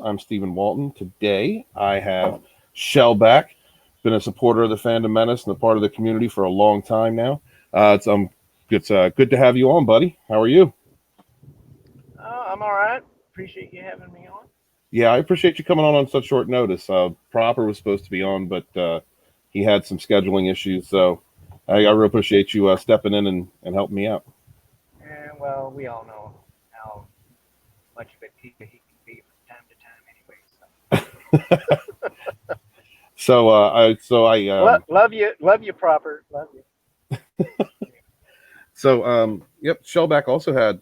I'm Stephen Walton. Today I have Shellback, been a supporter of the Fandom Menace and a part of the community for a long time now. It's good to have you on, buddy. How are you? I'm all right. Appreciate you having me on. Yeah, I appreciate you coming on such short notice. Proper was supposed to be on, but he had some scheduling issues, so I really appreciate you stepping in and helping me out. And well, we all know how much of a diva he can be from time to time, anyway. So Love you, proper, love you. yep. Shellback also had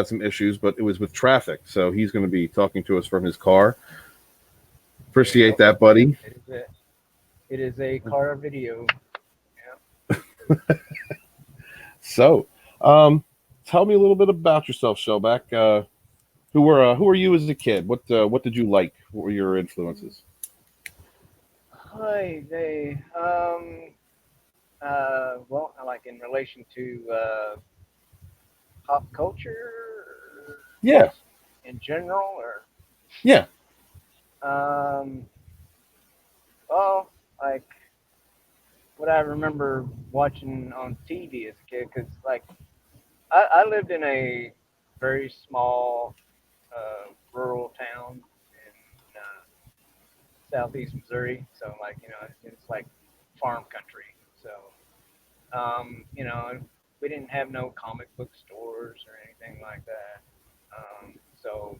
some issues, but it was with traffic. So he's going to be talking to us from his car. Appreciate Yep. that, buddy. It is a car video. So, tell me a little bit about yourself, Shellback. Who are you as a kid? What did you like? What were your influences? Hi, they. Well, like in relation to pop culture, or Yeah, just in general, or yeah. um, well, like what I remember watching on TV as a kid, because like I lived in a very small rural town in southeast Missouri, so like it's like farm country. So we didn't have no comic book stores or anything like that. So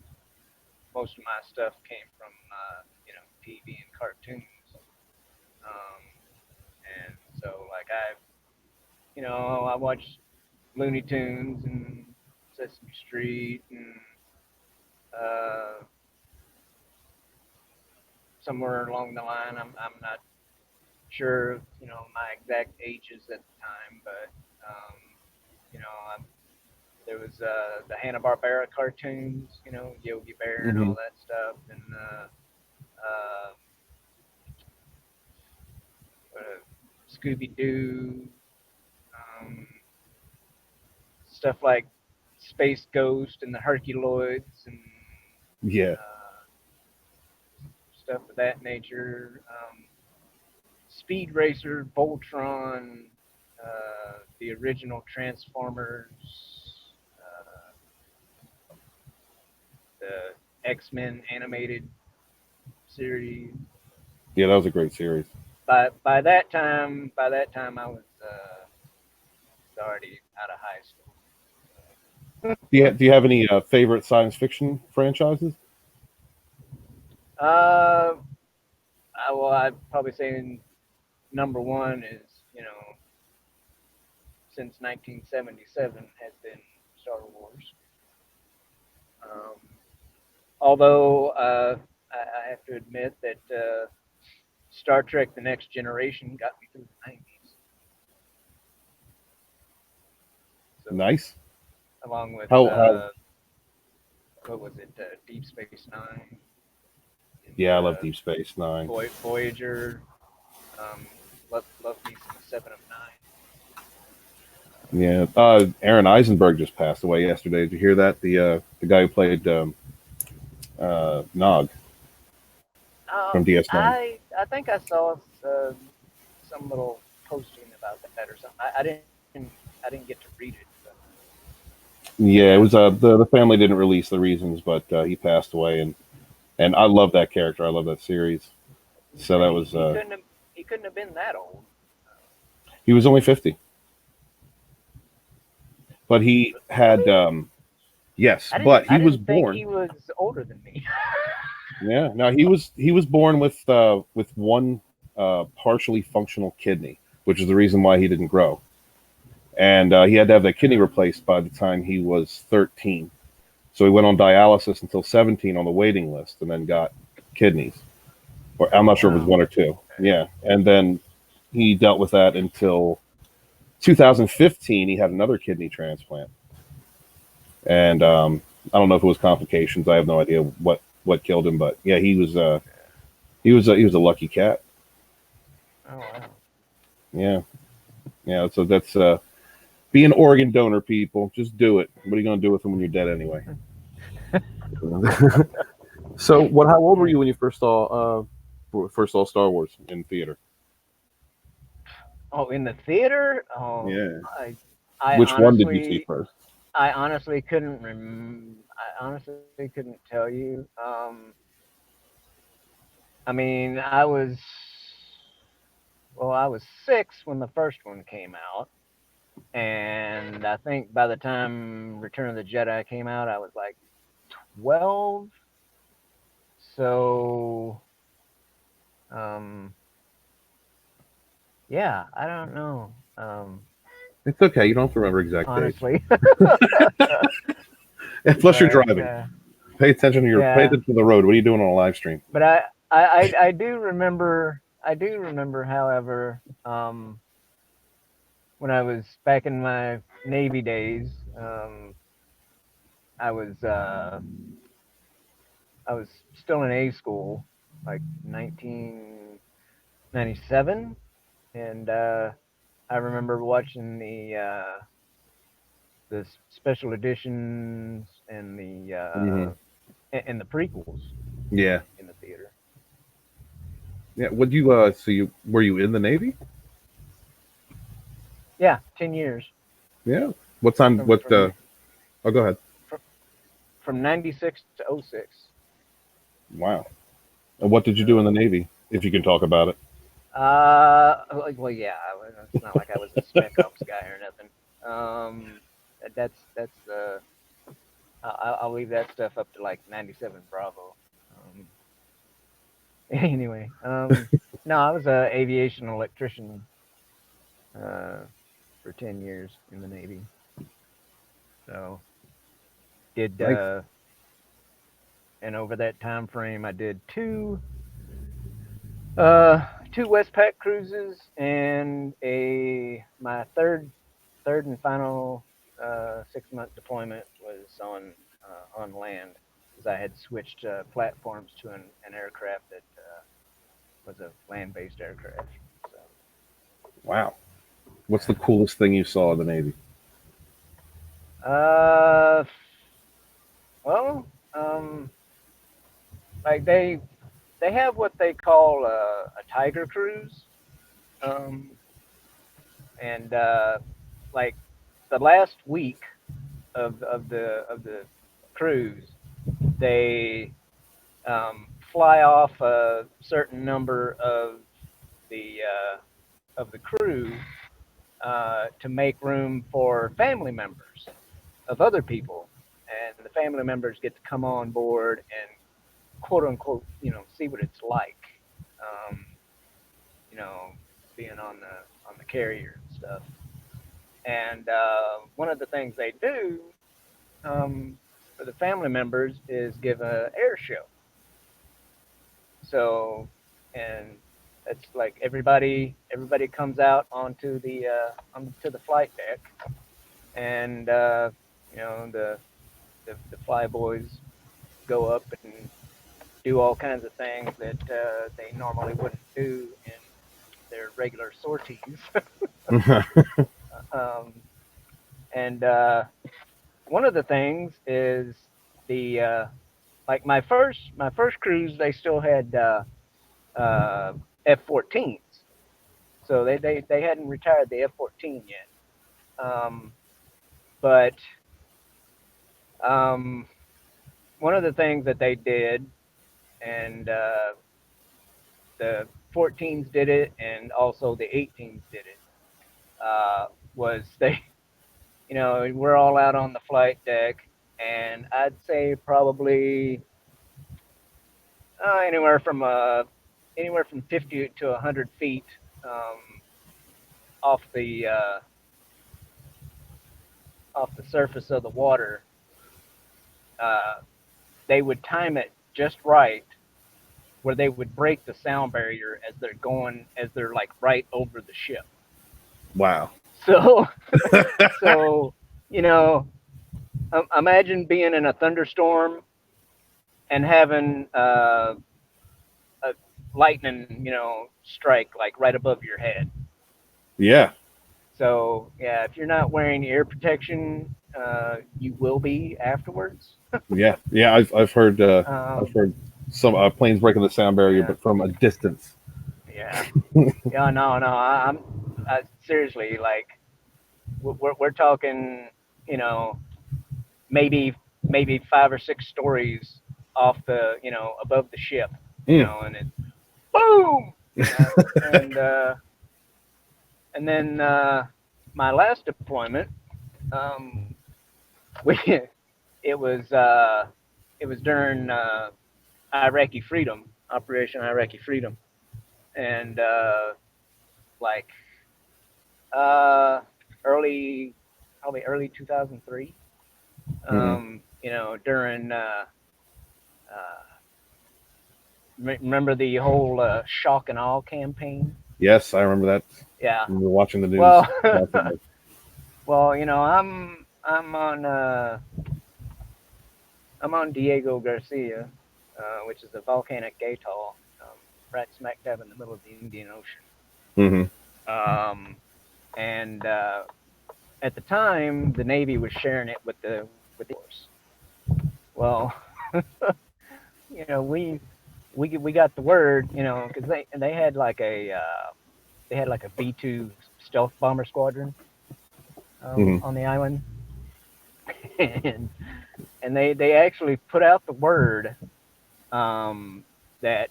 most of my stuff came from TV and cartoons. Um, and so like I watched Looney Tunes and Sesame Street and uh, somewhere along the line. I'm not sure my exact ages at the time, but um, you know I'm, there was the Hanna Barbera cartoons, Yogi Bear and Hmm. all that stuff, and uh, Scooby Doo, um, stuff like Space Ghost and the Herculoids and Yeah, uh, stuff of that nature. Speed Racer, Voltron, the original Transformers, the X-Men animated series. yeah. That was a great series. By that time, I was already out of high school. Do you have any favorite science fiction franchises? Uh, I'd probably say number one is since 1977 has been Star Wars. Um, although I have to admit that Star Trek: The Next Generation got me through the '90s. So Nice. along with How? what was it, Deep Space Nine and Yeah, I love Deep Space Nine. Voyager. Um, love me some Seven of Nine. Yeah, Aaron Eisenberg just passed away yesterday. Did you hear that? The guy who played Nog from DS9. I think I saw some little posting about that or something. I didn't get to read it. But Yeah, yeah, it was the family didn't release the reasons, but he passed away, and I love that character. I love that series. So that was he couldn't have been that old. he was only 50, but he had Really? yes, I didn't but I he was didn't think born. he was older than me. Yeah, no, he was born with one partially functional kidney, which is the reason why he didn't grow, and he had to have that kidney replaced by the time he was 13. So he went on dialysis until 17 on the waiting list, and then got kidneys. Or I'm Oh not sure if it was wow. one or two. Okay. Yeah, and then he dealt with that until 2015. He had another kidney transplant, and I don't know if it was complications. I have no idea what killed him, but yeah, he was a lucky cat. Oh wow. Yeah, yeah. So that's be an organ donor, people. Just do it. What are you going to do with them when you're dead anyway? So, what? How old were you when you first saw Star Wars in theater? Oh, in the theater? Oh, Yeah. I Which one did you see honestly, first? I honestly couldn't I honestly couldn't tell you. I mean, I was 6 when the first one came out, and I think by the time Return of the Jedi came out, I was like 12. So, um, yeah, I don't know. It's okay. You don't have to remember exact dates. Honestly, And plus, you're but driving. Pay yeah, attention to the road. What are you doing on a live stream? but I do remember. I do remember, however, when I was back in my Navy days, I was uh, I was still in A school, like 1997, and I remember watching the special editions Hmm. and the prequels Yeah. in the theater. Yeah. Would you? So you were you in the Navy? Yeah, 10 years Yeah. What time? from What? from Oh, go ahead. from, from 96 to 06. Wow. And what did you do in the So, Navy? If you can talk about it. well, yeah, it's not like I was a spec ops guy or nothing. That's I'll leave that stuff up to like 97 Bravo. Um, anyway, no, I was a aviation electrician uh, for 10 years in the Navy. So did Nice. and over that time frame, I did uh, two Westpac cruises and a my third and final 6 month deployment was on land because I had switched platforms to an aircraft that was a land based aircraft. So, Wow. What's the coolest thing you saw in the Navy? uh, well, like they have what they call a Tiger cruise, um, and like the last week of the cruise, they fly off a certain number of the crew to make room for family members of other people, and the family members get to come on board and quote unquote, see what it's like, um, you know, being on the carrier and stuff. And one of the things they do for the family members is give a air show. So, and it's like everybody comes out onto the flight deck, and the fly boys go up and do all kinds of things that they normally wouldn't do in their regular sorties. um, and one of the things is the like my first cruise, they still had F-14s, so they hadn't retired the F-14 yet. Um, but um, one of the things that they did, and the 14s did it, and also the 18s did it, was they, we're all out on the flight deck, and I'd say probably anywhere from 50 to 100 feet um, off the uh, off the surface of the water, uh, they would time it just right where they would break the sound barrier as they're like right over the ship. Wow. So so you know imagine being in a thunderstorm and having a lightning strike like right above your head. Yeah. So yeah, if you're not wearing ear protection, you will be afterwards. Yeah. Yeah. I've heard. I've um, heard. some planes breaking the sound barrier, Yeah. but from a distance. Yeah. Yeah. No. No. I seriously like we're talking. You know, maybe maybe 5 or 6 stories off the above the ship. Mm. And it's boom. And then my last deployment, um, we it was uh, it was during Iraqi Freedom, Operation Iraqi Freedom, and like uh, early, probably early 2003. Hmm. During remember the whole shock and awe campaign? Yes, I remember that. Yeah. We were watching the news Well, constantly. well, I'm on Diego Garcia, which is a volcanic atoll, right smack dab in the middle of the Indian Ocean. Hmm. And at the time, the Navy was sharing it with the Air Force. Well, we got the word, because they had like a B-2 stealth bomber squadron Hmm. on the island, and they actually put out the word that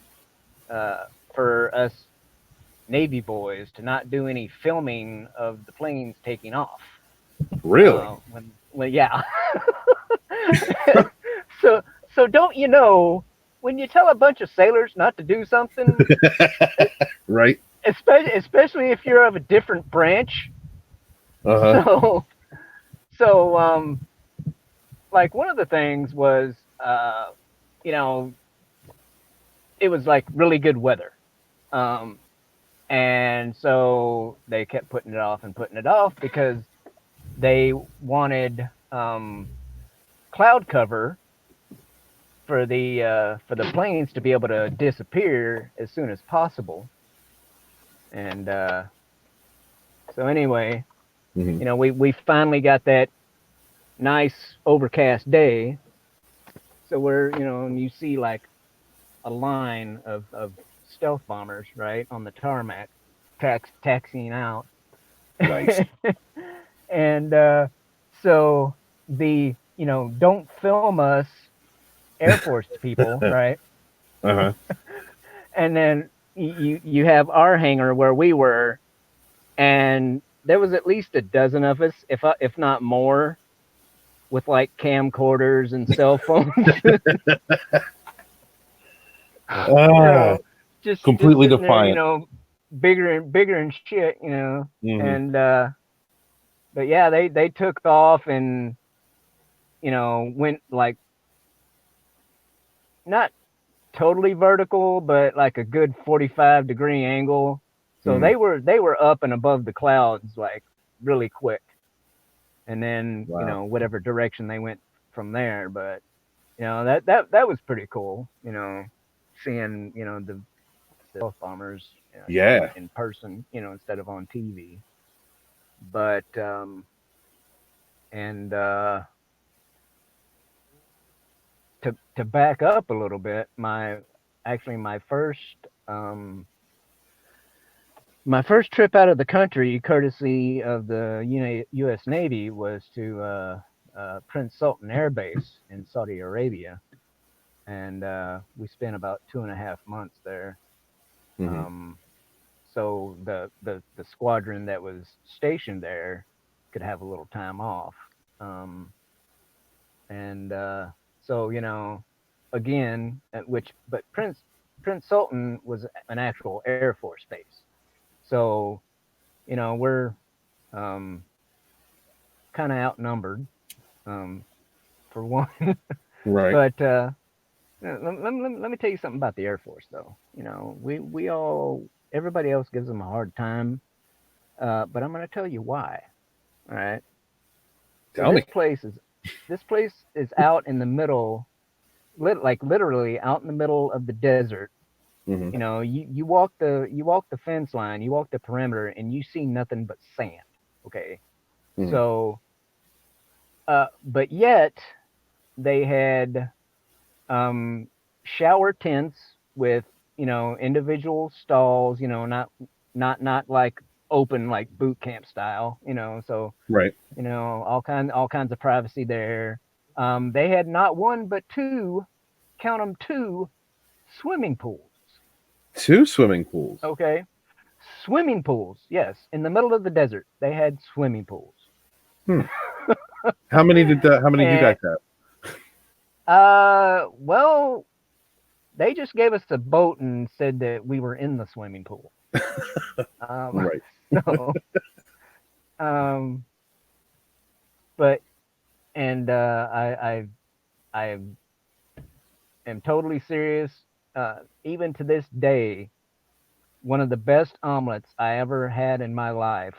for us Navy boys to not do any filming of the planes taking off. Really? When yeah. so so don't you know, when you tell a bunch of sailors not to do something, Right. especially if you're of a different branch. Uh huh. So so like one of the things was you know it was like really good weather. Um, and so they kept putting it off and putting it off because they wanted cloud cover for the planes to be able to disappear as soon as possible. And so anyway, Hmm. we finally got that nice overcast day. So and you see like a line of stealth bombers right on the tarmac, taxiing out. Nice. And so the don't film us Air Force people, right? Uh huh. And then you have our hangar where we were, and there was at least a dozen of us, if not more, with like camcorders and cell phones. you Ah, know, just completely sitting there, defiant. bigger and shit, Hmm. and but yeah, they took off and went like not totally vertical, but like a good 45-degree angle. So Hmm. they were up and above the clouds like really quick, and then Wow. whatever direction they went from there. But that was pretty cool. Seeing the stealth bombers Yeah. in person, instead of on TV. But and to back up a little bit, actually um my first trip out of the country, courtesy of the U.S. Navy, was to Prince Sultan Air Base in Saudi Arabia, and we spent about 2.5 months there. Hmm. Um, so the squadron that was stationed there could have a little time off, um, and so again, but Prince Sultan was an actual Air Force base, so we're um, kind of outnumbered, um, for one. Right. But let me tell you something about the Air Force, though. We all everybody else gives them a hard time, but I'm going to tell you why. All right. So Tell me. this place is out in the middle, like literally out in the middle of the desert. Hmm. You walk the fence line, you walk the perimeter, and you see nothing but sand. Okay. Hmm. So, but yet they had um shower tents with, individual stalls, not like open like boot camp style, so, Right. all kinds of privacy there. They had not one but two, count them, two swimming pools. 2 swimming pools. Okay, swimming pools. Yes, in the middle of the desert, they had swimming pools. Hmm. How many did you And guys have? well, they just gave us a boat and said that we were in the swimming pool. Um, Right. so, um, but and I am totally serious. Even to this day, one of the best omelets I ever had in my life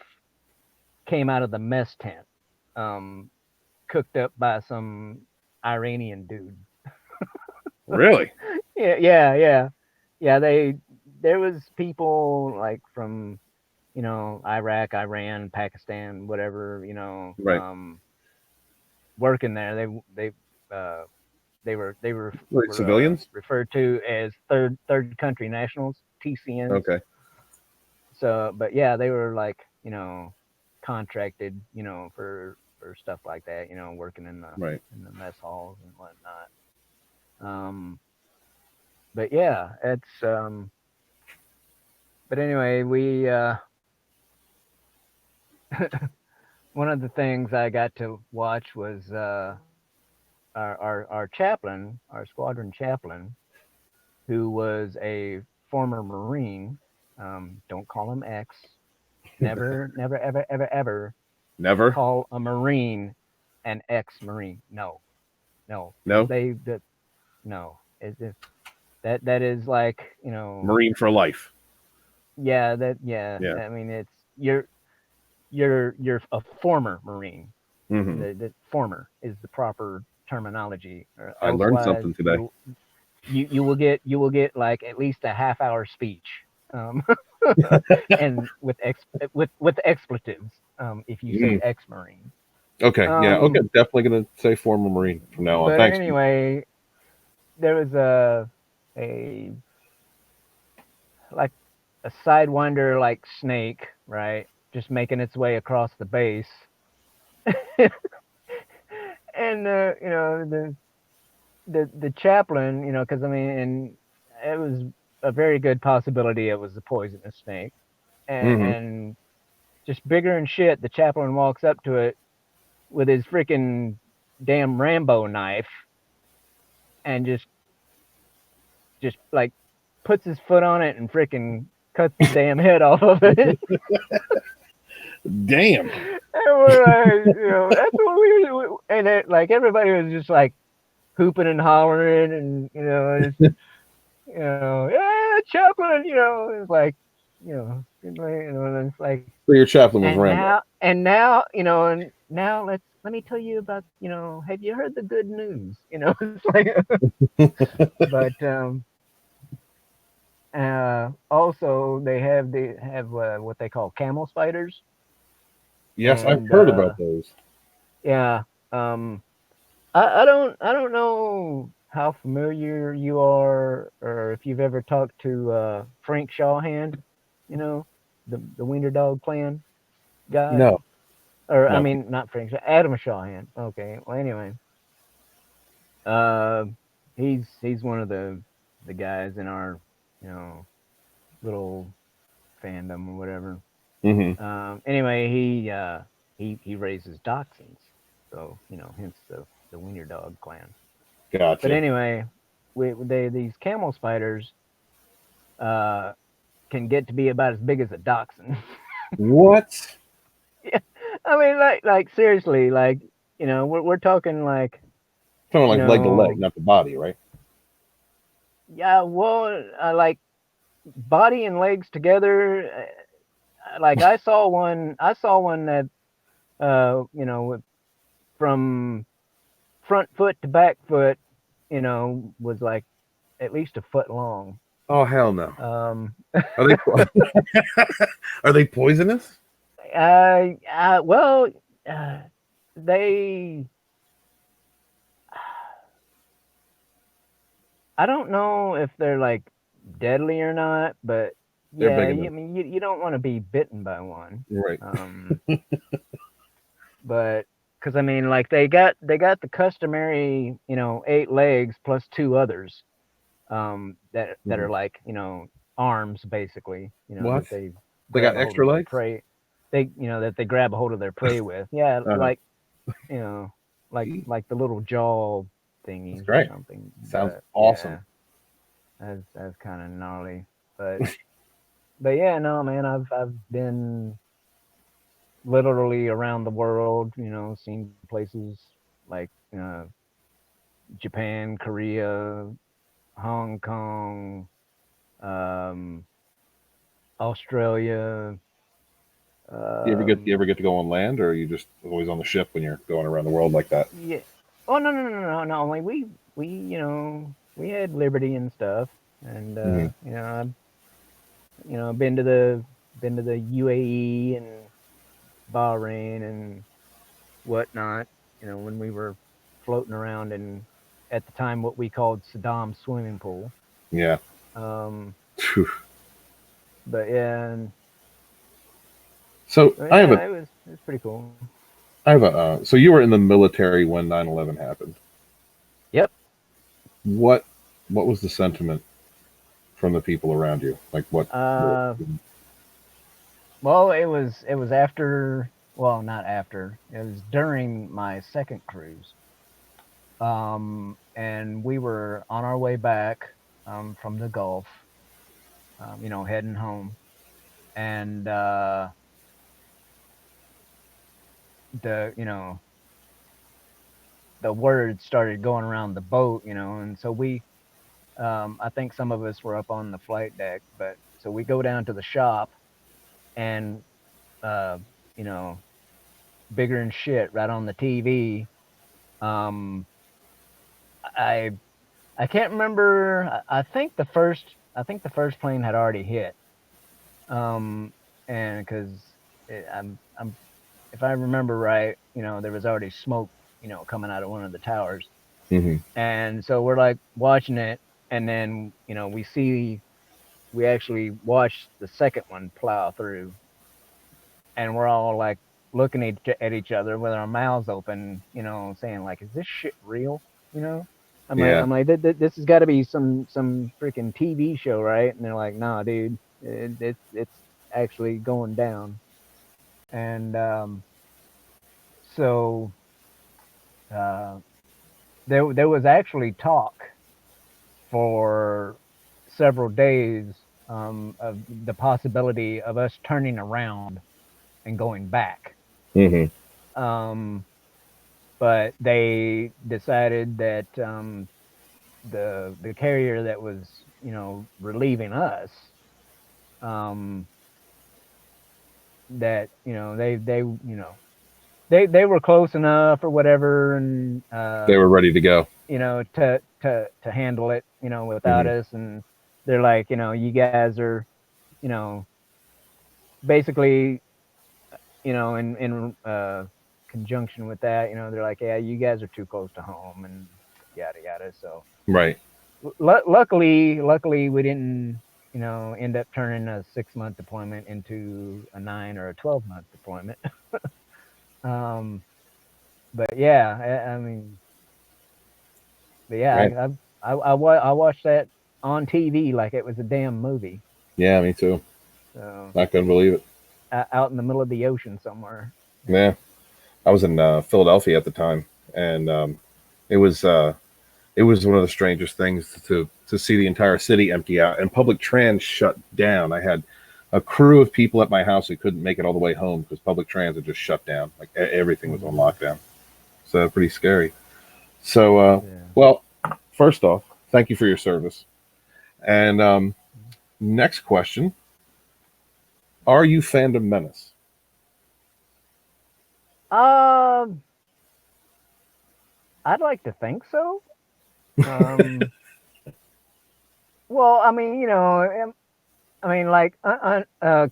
came out of the mess tent, um, cooked up by some Iranian dude. Really? Yeah, yeah, yeah, yeah. There was people like from, Iraq, Iran, Pakistan, whatever, Right. working there. Uh, they were Like civilians? referred to as third country nationals, TCNs. Okay. So, but yeah, they were like, contracted, for stuff like that, working in the Right. mess halls and whatnot. Um, but yeah, it's but anyway, we one of the things I got to watch was our chaplain, our squadron chaplain, who was a former Marine. Don't call him X. Never, never, ever, ever, ever Never? call a Marine an ex-Marine. No, no, because No? no. That is like, Marine for life. yeah, yeah. Yeah. I mean, it's you're a former Marine. Hmm. The former is the proper terminology, or I learned elsewise something today. you will get like at least a half hour speech, um, and with expletives, if you say Mm. ex-Marine. Okay. Yeah. Okay. Um, Definitely gonna say former Marine from now on. but Thanks, Pete. anyway, there was a like a sidewinder like snake, right, just making its way across the base, and the chaplain, because I mean, and it was a very good possibility it was a poisonous snake, Hmm. and just bigger and shit. The chaplain walks up to it with his freaking damn Rambo knife and just like puts his foot on it and freaking cuts the damn head off of it. Damn. And we're like, that's what we were, and it, like everybody was just like hooping and hollering, and just, yeah, chaplain, it's like, and it's like, So your chaplain was and Rambo. now, and now let me tell you about, have you heard the good news? It's like, but also they have what they call camel spiders, Yes, I've and heard about those. yeah, um, I don't know how familiar you are, or if you've ever talked to Frank Shawhand, you know, the Wiener Dog Clan guy, No. or I No. mean not Frank, Adam Shawhand. Okay, well anyway, uh, he's one of the guys in our, you know little fandom or whatever. Hmm. Anyway, he raises dachshunds, so hence the Wiener Dog Clan. But Gotcha. anyway, these camel spiders uh, can get to be about as big as a dachshund. What? Yeah, I mean, like seriously, like, we're talking like, Kind of you like leg to leg, know, not the body, right? yeah, well, like body and legs together. Like I saw one that from front foot to back foot, was like at least a foot long. Oh hell no. Um, Are they are they poisonous? well, uh, they I don't know if they're like deadly or not, but They're yeah, big I enough, mean, you don't want to be bitten by one. right? Um, but because I mean, like they got the customary, 8 legs plus two others, that Mhm. are like, arms basically, What? that they They grab got a hold extra of their legs? prey. That they grab a hold of their prey with. Yeah, Uh-huh. you know, Gee, like the little jaw that's thingies or great. something. Sounds But awesome. yeah, that's kind of gnarly. But yeah, no, man, I've been literally around the world. Seen places like Japan, Korea, Hong Kong, um, Australia. You Um, ever get to go on land, or are you just always on the ship when you're going around the world like that? yeah. Oh, no, no, no, no, no. Like we had liberty and stuff, and Hmm. I've been to the UAE and Bahrain and whatnot. When we were floating around in, at the time, what we called Saddam's swimming pool. Yeah. Um, Phew. but yeah, and So yeah, it was pretty cool. so you were in the military when 9/11 happened. Yep. What what was the sentiment from the people around you? Like what Uh, well, it was after. Well, not after. It was during my second cruise. And we were on our way back from the Gulf, heading home, and the you know the word started going around the boat, and so I think some of us were up on the flight deck, but so we go down to the shop, and uh, you know, bigger and shit right on the TV. Um, I I can't remember. I think the first plane had already hit. And because I'm if I remember right, there was already smoke, coming out of one of the towers. hmm And so we're like watching it, and then we actually watched the second one plow through, and we're all like looking at each other with our mouths open, saying like, "Is this shit real?" You know. Yeah. I'm like, this has got to be some freaking TV show, right? And they're like, "Nah, dude, it's actually going down." And so uh, there was actually talk for several days, of the possibility of us turning around and going back. hmm Um, but they decided that, the carrier that was, relieving us, um, that they were close enough or whatever, and They were ready to go. to handle it, without Hmm. us. And they're like, you guys are, you know basically, in conjunction with that, they're like, yeah, you guys are too close to home, and yada yada. So Right. luckily we didn't, end up turning a 6-month deployment into a 9 or a 12-month deployment. um but yeah, I mean, but yeah, Right. I watched that on TV like it was a damn movie. Yeah, me too. So I couldn't believe it. out in the middle of the ocean somewhere. Yeah. I was in Philadelphia at the time, and it was uh, it was one of the strangest things to see the entire city empty out and public trans shut down. I had a crew of people at my house who couldn't make it all the way home because public transit just shut down. Like everything was on Mm, lockdown. So pretty scary. So, yeah. well, first off, thank you for your service. And next question: are you Fandom Menace? Um, I'd like to think so. Um, well, I mean, like,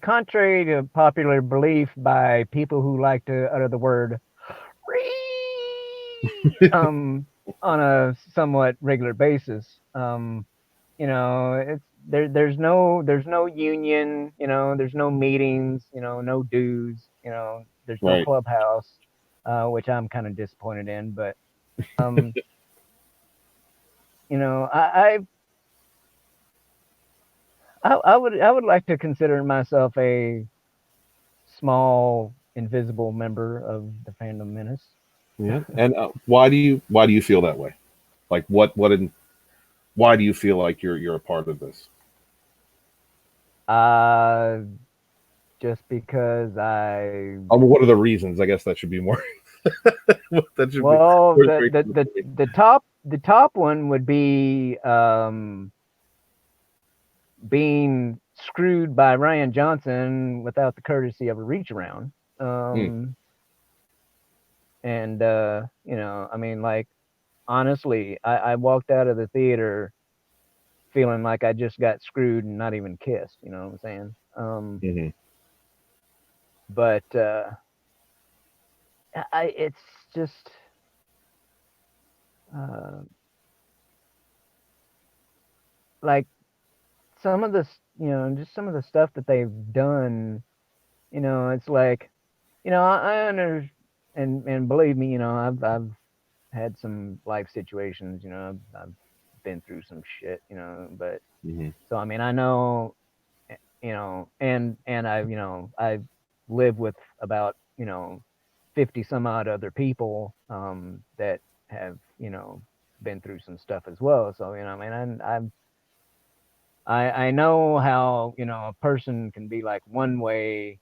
contrary to popular belief by people who like to utter the word "Ree," on a somewhat regular basis. It's there's no union, there's no meetings, no dues, there's no Right. clubhouse, which I'm kind of disappointed in. But um, you know, I would like to consider myself a small invisible member of the Fandom Menace. Yeah. And why do you feel that way? Like why do you feel like you're a part of this? Uh, just because I What are the reasons? I guess that should be more. That should be well more straight to the point. the top one would be being screwed by Ryan Johnson without the courtesy of a reach around. Mm, Um, and I mean, like, honestly, I walked out of the theater feeling like I just got screwed and not even kissed. You know what I'm saying? hmm. But it's just uh, like some of the just some of the stuff that they've done. It's like, I under and believe me, I've had some life situations. I've been through some shit. But Hmm. so I mean, I know, and I live with about 50 some odd other people that have been through some stuff as well. So I mean, I know how a person can be like one way,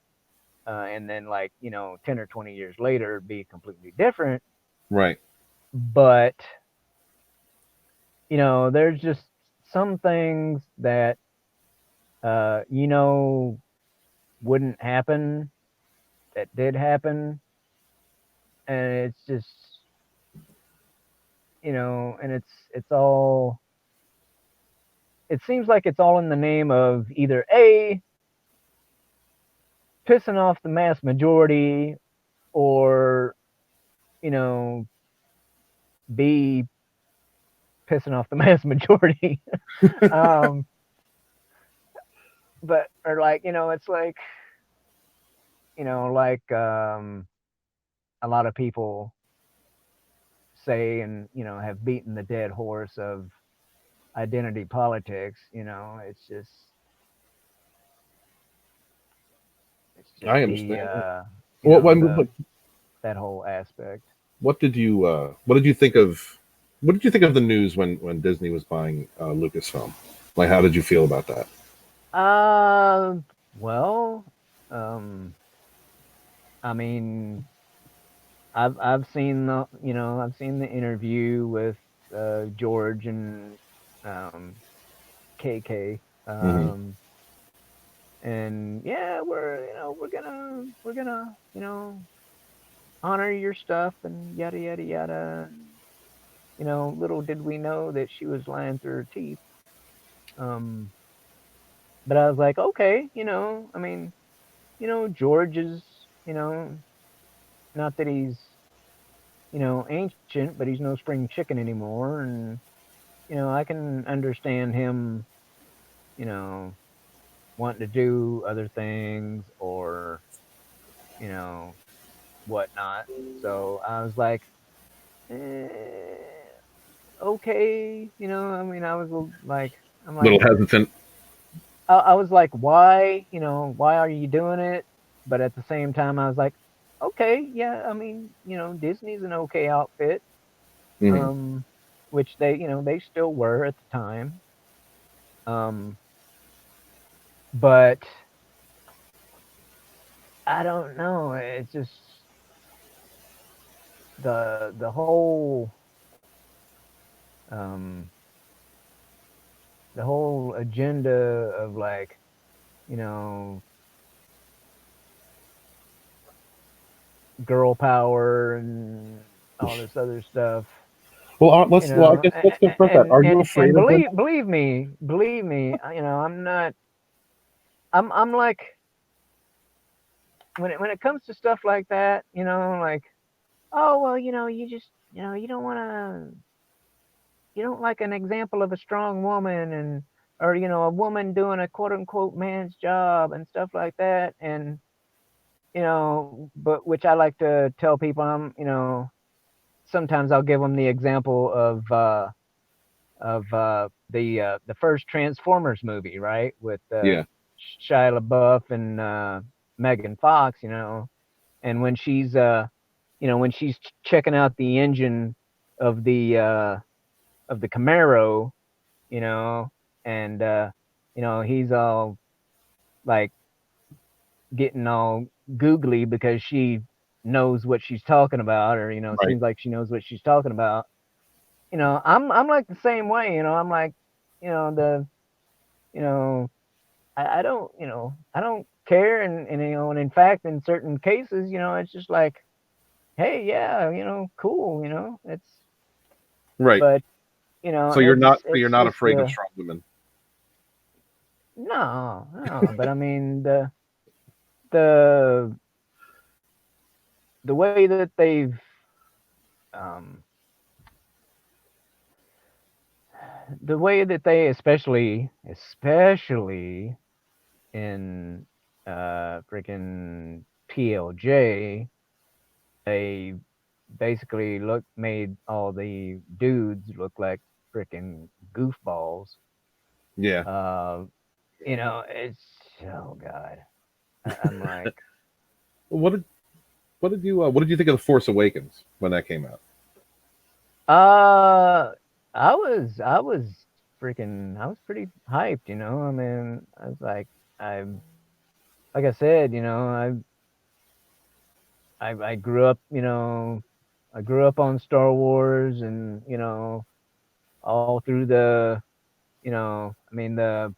and then like 10 or 20 years later be completely different. Right. But there's just some things that wouldn't happen that did happen, and it's just and it's all, it seems like it's all in the name of either A, pissing off the mass majority, or you know B, pissing off the mass majority. um but or like it's like like a lot of people say, and have beaten the dead horse of identity politics. It's just I the understand. What, the that whole aspect. what did you think of the news when Disney was buying Lucasfilm? Like, how did you feel about that? uh well, um I mean, I've seen the interview with George and um KK. Hmm. And yeah, we're gonna honor your stuff and yada yada yada. Little did we know that she was lying through her teeth. Um, but I was like, okay, I mean, George is, not that he's, ancient, but he's no spring chicken anymore. And, I can understand him, you know, wanting to do other things or, you know, whatnot. So I was like, eh, okay, I mean, like, I'm A little like, hesitant. I was like, why, why are you doing it? But at the same time, I was like, okay, yeah, I mean, Disney's an okay outfit, Hmm. um, which they still were at the time. Um, but I don't know. It's just the whole um the whole agenda of like, you know, girl power and all this other stuff. Well, I guess let's confront that. Are you afraid And of them? believe me, I'm not. I'm like, when it comes to stuff like that, like, oh well, you just you don't want to. you don't like an example of a strong woman, and or a woman doing a quote unquote man's job and stuff like that. And but which I like to tell people, sometimes I'll give them the example of the first Transformers movie, right, with Yeah. Shia LaBeouf and Megan Fox, and when she's checking out the engine of the Camaro, you know, and he's all like getting all googly because she knows what she's talking about, or Right. seems like she knows what she's talking about. I'm like the same way. I'm like, the you know I don't care, and in fact, in certain cases, it's just like, hey, yeah, cool, it's, Right. but So you're not it's just afraid of strong women. no, no, but I mean the the way that they've um the way that they, especially in freaking PLJ, they basically made all the dudes look like freaking goofballs. Yeah. uh it's, oh god, I'm like, What did what did you think of the Force Awakens when that came out? uh I was I was pretty hyped, I mean, I was I like I said, I grew up, I grew up on Star Wars, and all through I mean, the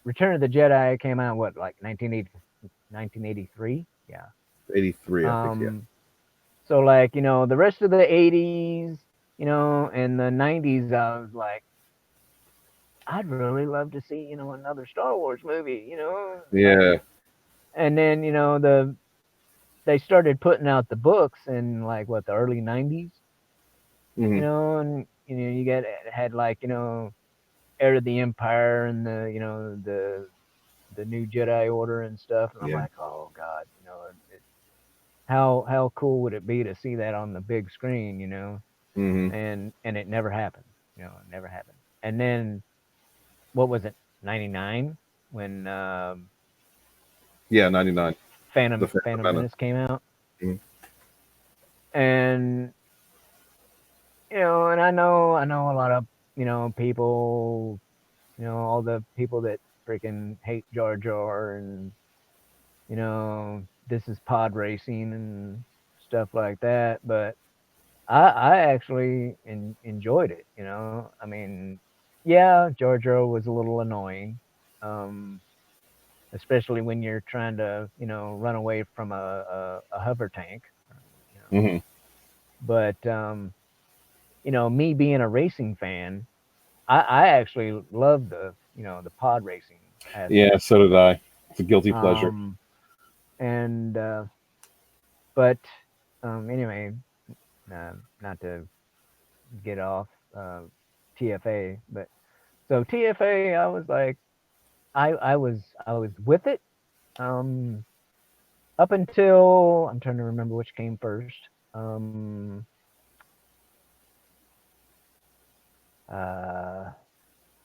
Return of the Jedi came out, what, like 1983? Yeah. 83, I think. Yeah. Um, so like, the rest of the 80s, and the 90s, I was like, I'd really love to see, another Star Wars movie, like, Yeah. and then, they started putting out the books in, like, what, the early 90s, Hmm. and, you had like, Heir of the Empire, and the new Jedi Order and stuff. And I'm Yeah. like, oh God, how cool would it be to see that on the big screen, Hmm. And it never happened, it never happened. And then what was it, 99, when Yeah. 99. The Phantom Phantom Menace. Menace came out, Mhm. and and I know a lot of people, all the people that freaking hate Jar Jar, and this is pod racing and stuff like that. But I actually enjoyed it. I mean, yeah, Jar Jar was a little annoying, um, especially when you're trying to run away from a hover tank. You know, Hmm. but me being a racing fan, I actually love the pod racing Yeah. aspect. So did I. It's a guilty pleasure. Um, and but anyway, not to get off TFA, but so TFA, I was like, I was with it, um, up until, I'm trying to remember which came first. Um, uh,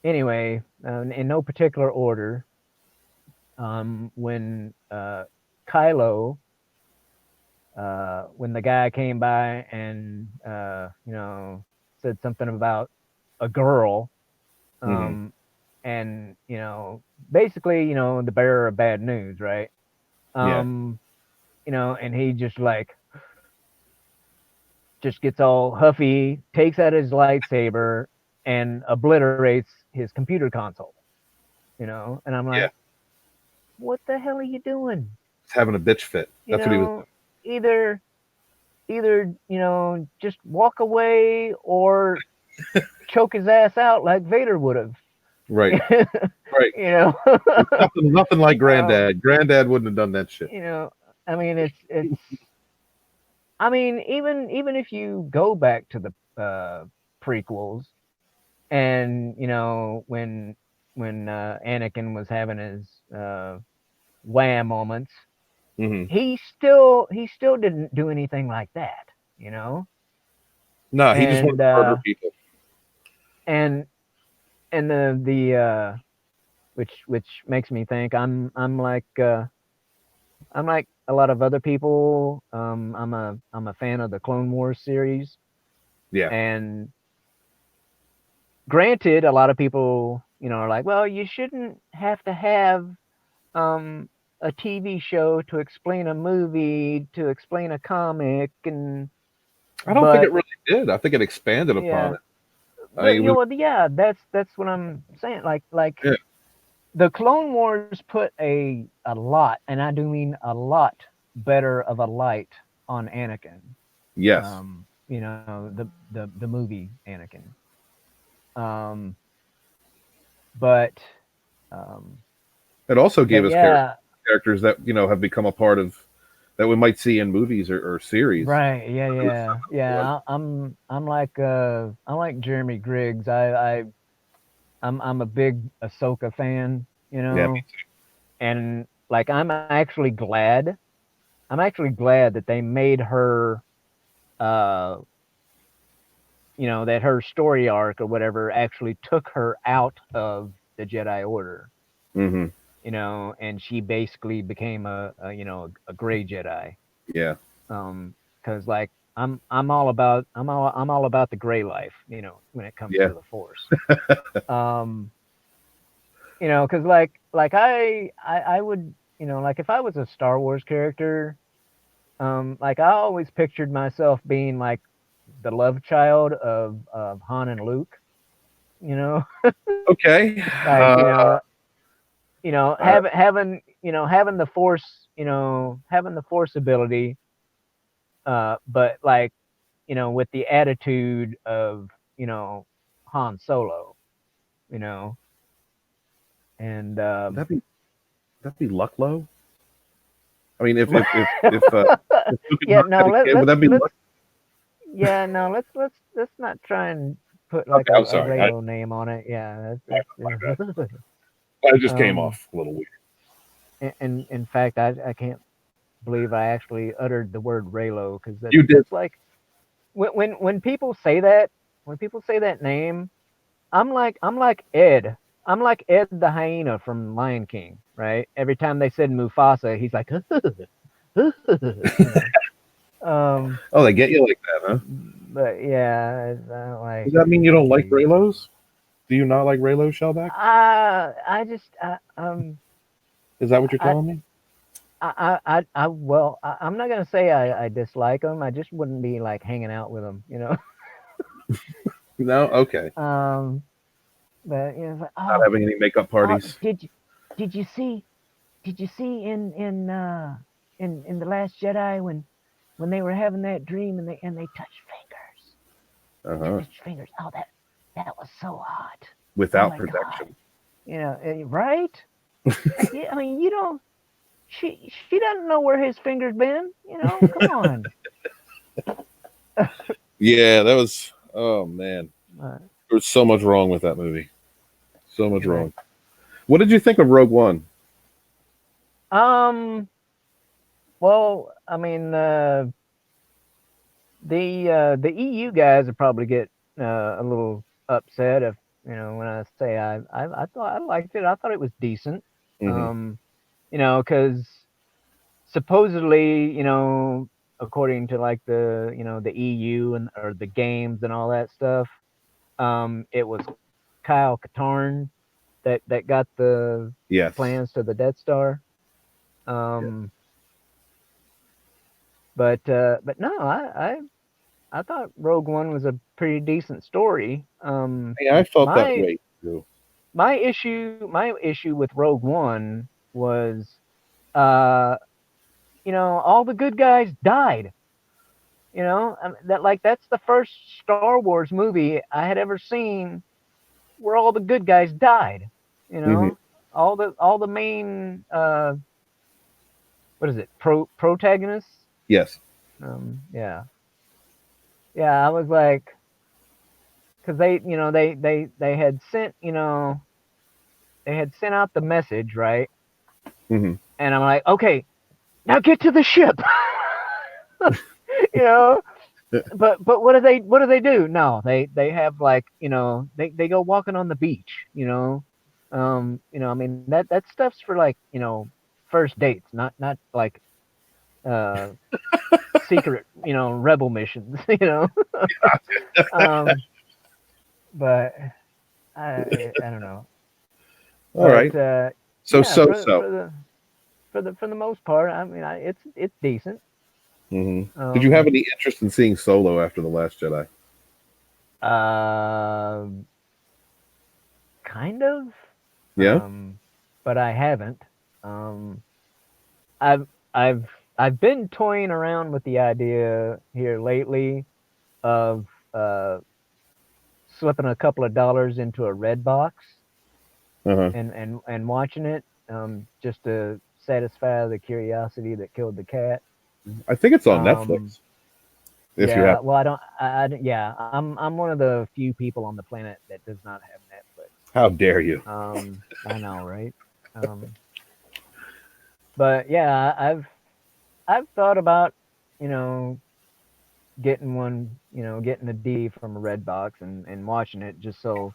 Anyway, in no particular order. When Kylo, when the guy came by and said something about a girl, Hmm. um, and basically, the bearer of bad news, right? Yeah. um and he just gets all huffy, takes out his lightsaber and obliterates his computer console, and I'm Yeah. like, what the hell are you doing? He's having a bitch fit. you That's what he was. know either just walk away, or choke his ass out like Vader would have. Right. Right. you know Nothing like um, Granddad. Granddad wouldn't have done that shit. you know I mean, it's I mean, even if you go back to the prequels, And when Anakin was having his wham moments, Hmm. he still didn't do anything like that, you know. No, he just wanted And to murder people. and and the which makes me think I'm like a lot of other people. I'm a fan of the Clone Wars series, Yeah, and granted, a lot of people are like, well, you shouldn't have to have um a TV show to explain a movie, to explain a comic, and I don't think but it really did. I think it expanded upon yeah, it. I but mean, we, yeah, that's what I'm saying. Like yeah, the Clone Wars put a lot, and I do mean a lot better of a light on Anakin. yes. The movie Anakin. Um, but um, It also gave but us yeah, characters that have become a part of that we might see in movies or series. right, yeah, It was so yeah. like, I'm like Jeremy Griggs. I'm a big Ahsoka fan, yeah, and like I'm actually glad that they made her uh that her story arc or whatever actually took her out of the Jedi Order, hmm, and she basically became a gray Jedi. yeah, Because like I'm all about the gray life, when it comes yeah. to the Force. Um, because like I would, like if I was a Star Wars character, like I always pictured myself being like the love child of Han and Luke, you know, Okay. like Uh, having the Force, having the Force ability, but like with the attitude of Han Solo, you know, and would that be Lucklow? I mean, if Luke and yeah, Han had no, a kid, would that be let's Luck? yeah, no, let's not try and put like Okay, I'm a sorry. Raylo name on it. Yeah, My that's bad. It just came um, off a little weird. in fact, I can't believe I actually uttered the word Raylo because You did. that's like when people say that, when people say that name, I'm like Ed. I'm like Ed the hyena from Lion King, right? Every time they said Mufasa, he's like, you know. Oh, they get you like that, huh? But yeah, it's, Does like, that mean you don't like geez. Raylos? Do you not like Raylo Shellback? I just, Is that what you're I, telling me? well, I'm not gonna say I dislike them. I just wouldn't be like hanging out with them. No. Okay. Um, but it's like, Not having any makeup oh, parties. did you see? Did you see in the Last Jedi when they were having that dream and they touched fingers? Uh They huh. touched fingers. Oh, that was so hot. Oh Without my god. protection. Right? Yeah, I mean, you don't. She doesn't know where his fingers been. Come on. Yeah, that was. Oh man, Uh, there was so much wrong with that movie. So much right. wrong. What did you think of Rogue One? Um. Well, I mean, the EU guys would probably get a little upset if when I say I thought I liked it. I thought it was decent. Hmm. Um. Because supposedly, according to like the EU and or the games and all that stuff, it was Kyle Katarn that got the Yes. plans to the Death Star. Yeah. Um, but no, I thought Rogue One was a pretty decent story. Hey, I felt that My way too. my issue with Rogue One was uh all the good guys died. That's the first Star Wars movie I had ever seen where all the good guys died. You Hmm. know, all the main what is it, protagonists. Yes. Yeah, yeah. I was like, because they had sent, they had sent out the message, right? Hmm. And I'm like, okay, now get to the ship. you know, but what do they do? No, they have like, they go walking on the beach, I mean that stuff's for like, first dates, not like uh secret, rebel missions, um but I don't know. All right. But So yeah, so for so. for the for the most part, I mean, it's decent. Hmm. Did you have Um any interest in seeing Solo after the Last Jedi? uh kind of, Yeah. but I haven't. Um I've I've I've been toying around with the idea here lately of uh slipping a couple of dollars into a red box Uh-huh. and watching it, just to satisfy the curiosity that killed the cat. I think it's on Um Netflix. If you have, yeah, well, yeah, I'm one of the few people on the planet that does not have how dare you? Netflix. I know, right? Um but yeah, I've thought about, you know, getting one, getting a DVD from a red box and watching it just so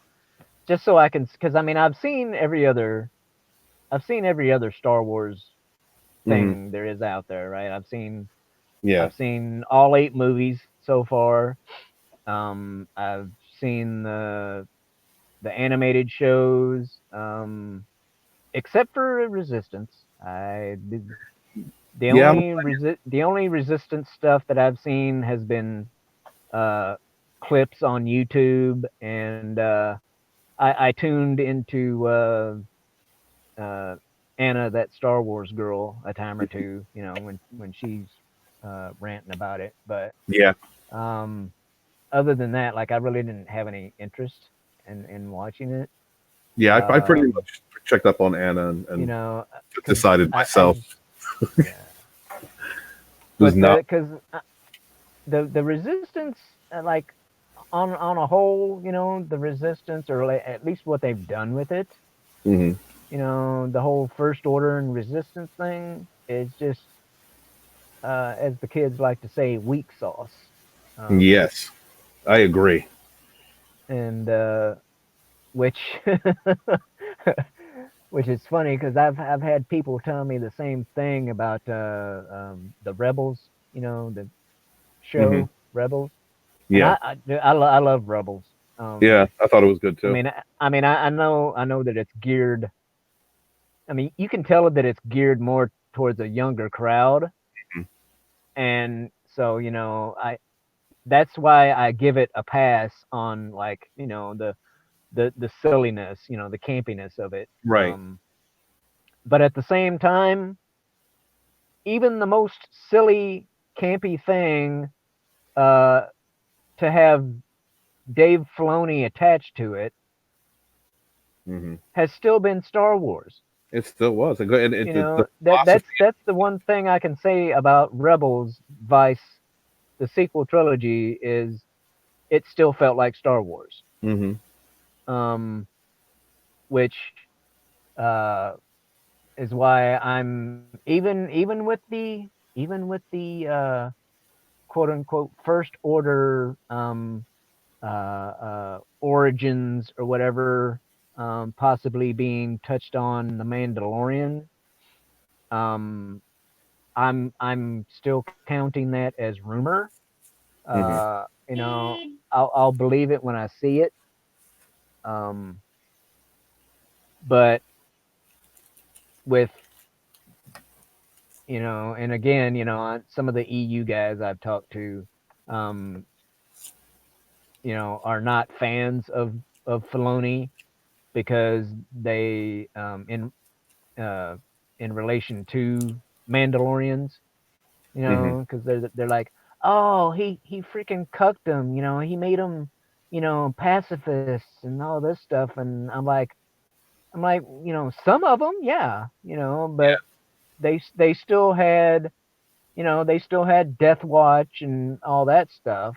I can, because I mean I've seen every other Star Wars Hmm. thing there is out there, right? Yeah. I've seen all 8 movies so far. I've seen the animated shows, except for Resistance. I did the Yeah. only Resistance stuff that I've seen has been uh, clips on YouTube, and I tuned into uh, Anna, that Star Wars girl, a time or two, when she's ranting about it. But Yeah. um, other than that, like, I really didn't have any interest in watching it. Yeah. I pretty Um, much checked up on Anna you and know, because decided I myself yeah, was but not. because the Resistance, like, on a whole, the Resistance, or like, at least what they've done with it, Hmm. the whole First Order and Resistance thing is just, as the kids like to say, weak sauce. Um, Yes, I agree. and which which is funny because I've had people tell me the same thing about the Rebels, the Hmm. show Rebels, and Yeah. I love Rebels. Um, Yeah. I thought it was good I too. mean, I know that it's geared. I mean, you can tell that it's geared more towards a younger crowd, and so, I that's why I give it a pass on, like, the silliness, the campiness of it. Right. But at the same time, even the most silly, campy thing, uh, to have Dave Filoni attached to it, Hmm. has still been Star Wars. It still was. And the That philosophy. that's the one thing I can say about Rebels Vice, the sequel trilogy, is it still felt like Star Wars. Hmm. Um, which uh, is why I'm, even with the quote unquote first order, origins or whatever, possibly being touched on the Mandalorian. Um, I'm still counting that as rumor. Hmm. I'll believe it when I see it. Um, but with, and again, some of the EU guys I've talked to, um, are not fans of Filoni, because they, uh, in relation to Mandalorians, Hmm. because they're like, oh, he freaking cucked them, he made them, pacifists and all this stuff, and I'm like, some of them, yeah, but they still had, Death Watch and all that stuff.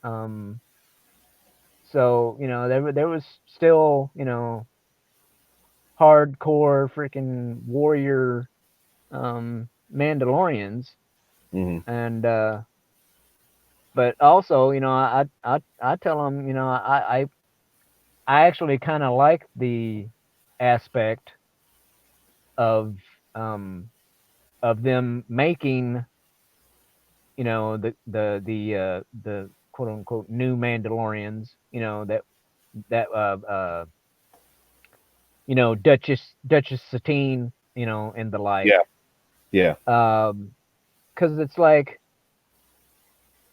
Um, So there was still hardcore freaking warrior Mandalorians, Hmm. and but also I tell them I actually kind of like the aspect of um of them making the quote unquote new Mandalorians, that Duchess Satine, and the like. Yeah, yeah. Because it's like,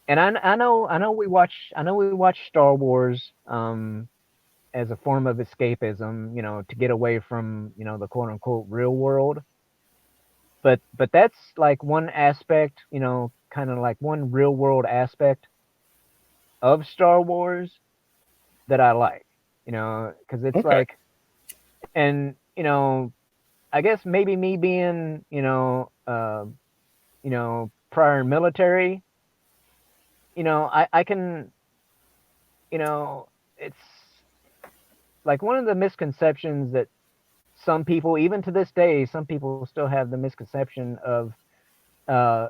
and I know we watch Star Wars as a form of escapism, to get away from the quote unquote real world. But that's like one aspect, kind of like one real world aspect of Star Wars that I like, because it's Okay. like, and I guess maybe me being prior military, I can, it's like one of the misconceptions that some people, even to this day, some people still have the misconception of uh,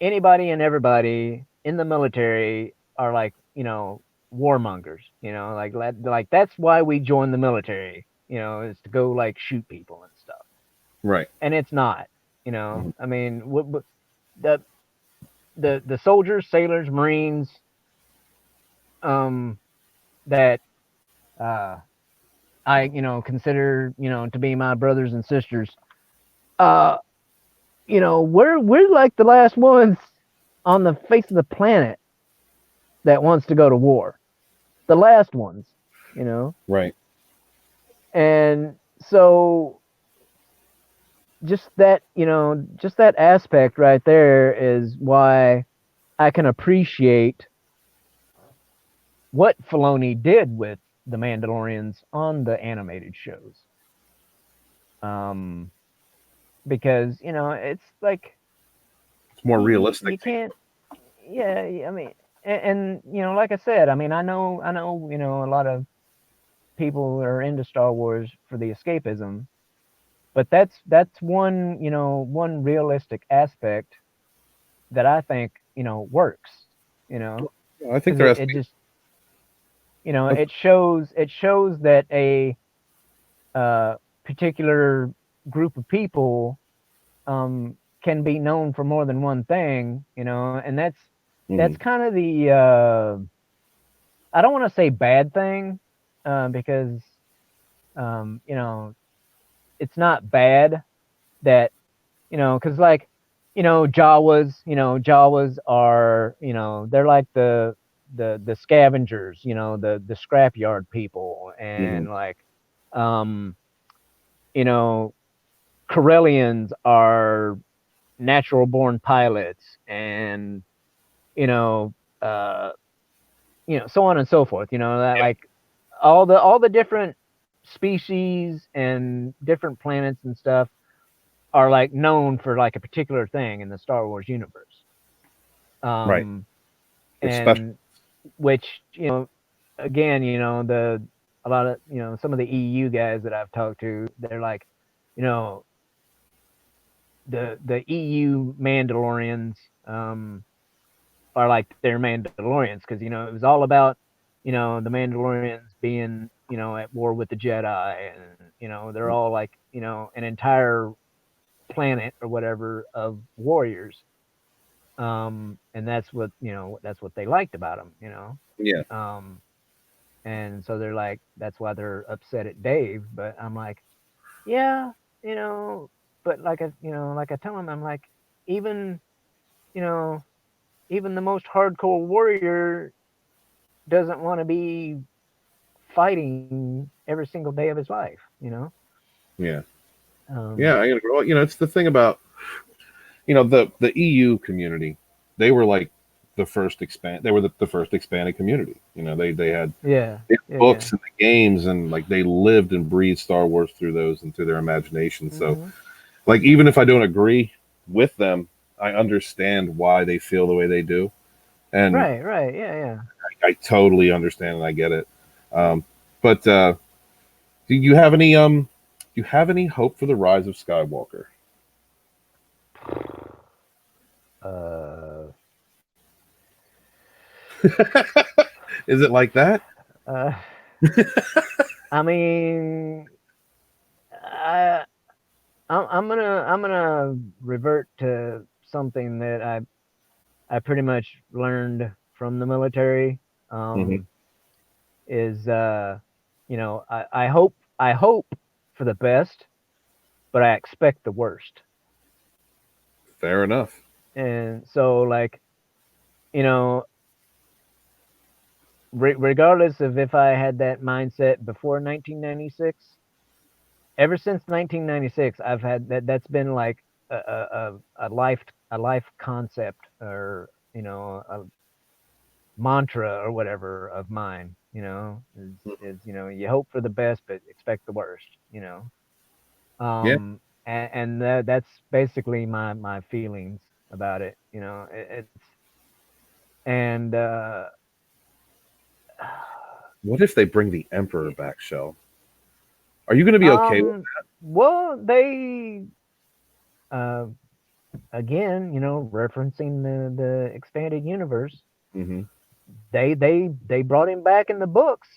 anybody and everybody in the military are like, warmongers, like that's why we joined the military, is to go like shoot people and stuff. Right. And it's not, Hmm. I mean, the the soldiers, sailors, Marines, um, that uh, I consider to be my brothers and sisters. Uh, we're like the last ones on the face of the planet that wants to go to war. The last ones, you know, Right. and so just that aspect right there is why I can appreciate what Filoni did with the Mandalorians on the animated shows. Um, because it's like It's more realistic you to you. can't. Yeah, I mean, and like I said, I mean, I know, a lot of people are into Star Wars for the escapism, but that's one realistic aspect that I think works. You know, I think because there has to it be. just it shows that a uh, particular group of people can be known for more than one thing, and that's Hmm. kind of the I don't want to say bad thing, because it's not bad that because like Jawas are they're like the scavengers, the scrapyard people, Hmm. and like um you know Corellians are natural born pilots, and you know uh so on and so forth, that Yeah. like all the different species and different planets and stuff are like known for like a particular thing in the Star Wars universe. Right. Um They're special. and which, again, the a lot of some of the EU guys that I've talked to, they're like, you know, the EU Mandalorians are like their Mandalorians, because it was all about the Mandalorians being at war with the Jedi, and they're all like an entire planet or whatever of warriors, and that's what they liked about them, Yeah. um, and so they're like that's why they're upset at Dave. But I'm like, yeah, you know, but like I tell them, I'm like, even you know even the most hardcore warrior doesn't want to be fighting every single day of his life, Yeah. um, Yeah. I agree. Well, it's the thing about the EU community. They were like the first expand. They were the first expanded community. They had yeah, yeah, yeah. books and the games, and like they lived and breathed Star Wars through those and through their imagination. So Hmm. like even if I don't agree with them, I understand why they feel the way they do. And Right. Yeah. I totally understand and I get it. But do you have any hope for the rise of Skywalker? Uh, Is it like that? uh, I mean, I, I'm gonna revert to something that I pretty much learned from the military. Hmm. Is I hope for the best, but I expect the worst. Fair enough. And so, like, you know, regardless of if I had that mindset before 1996, ever since 1996, I've had that's been like a life concept, or a mantra or whatever of mine. Is you hope for the best but expect the worst. Yeah. And that's basically my feelings about it. It's and What if they bring the Emperor yeah, back, Shell? Are you going to be okay with? well, they uh again, referencing the expanded universe, Hmm. they brought him back in the books.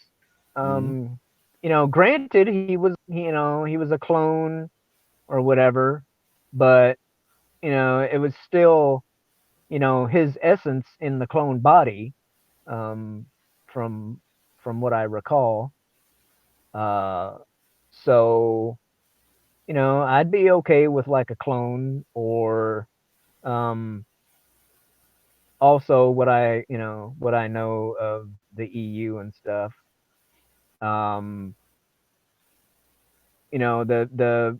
Hmm. Granted, he was a clone or whatever, but it was still his essence in the clone body, um from what I recall. Uh so I'd be okay with like a clone, or um also what I know of the EU and stuff. um the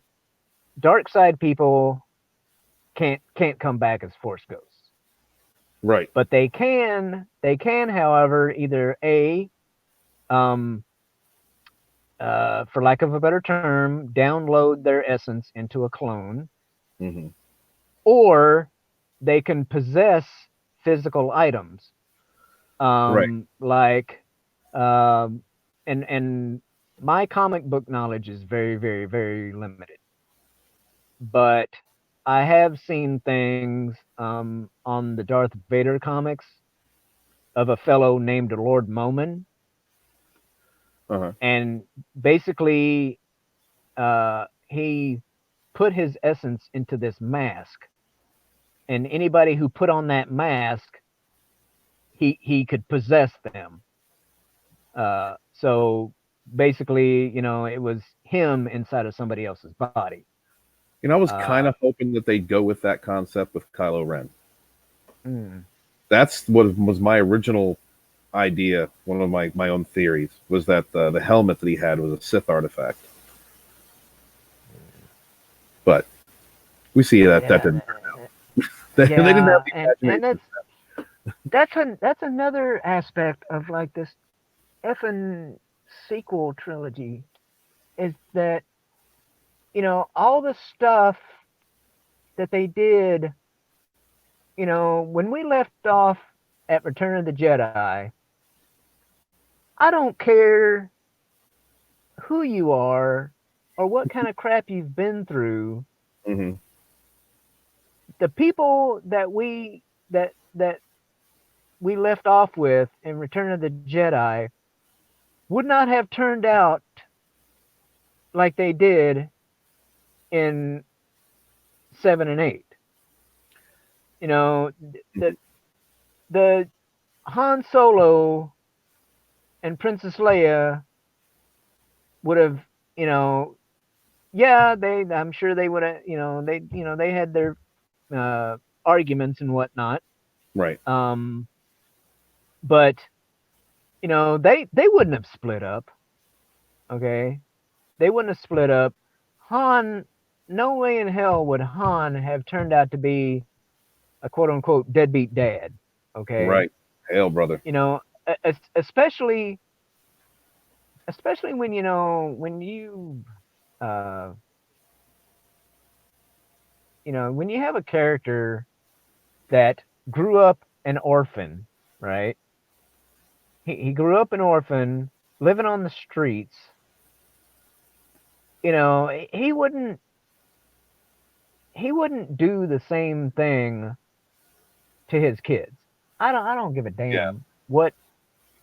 dark side people can't come back as force ghosts, Right. but they can, however, either a um for lack of a better term, download their essence into a clone, Hmm. or they can possess physical items, Right. like, um and my comic book knowledge is very, very, very limited, but I have seen things on the Darth Vader comics of a fellow named Lord Moman, Uh-huh. and basically, he put his essence into this mask, and anybody who put on that mask, he could possess them. So basically, it was him inside of somebody else's body. I was Uh, kind of hoping that they'd go with that concept with Kylo Ren. mm, That's what was my original idea. One of my own theories was that the helmet that he had was a Sith artifact, but we see that didn't. yeah, They didn't have yeah, the and imagination. that's another aspect of like this effing sequel trilogy, is that all the stuff that they did. When we left off at Return of the Jedi, I don't care who you are or what kind of crap you've been through. Hmm. The people that we left off with in Return of the Jedi would not have turned out like they did in 7 and 8. The the Han Solo and Princess Leia would have, you know, yeah, I'm sure they would have, they had their uh, arguments and whatnot. Right. Um, but they wouldn't have split up. Okay, they wouldn't have split up. Han, no way in hell would Han have turned out to be a quote unquote deadbeat dad. Okay, Right. Hail, brother. you know, especially when when you uh when you have a character that grew up an orphan, right? He grew up an orphan, living on the streets. You know, he wouldn't do the same thing to his kids. I don't give a Yeah. damn what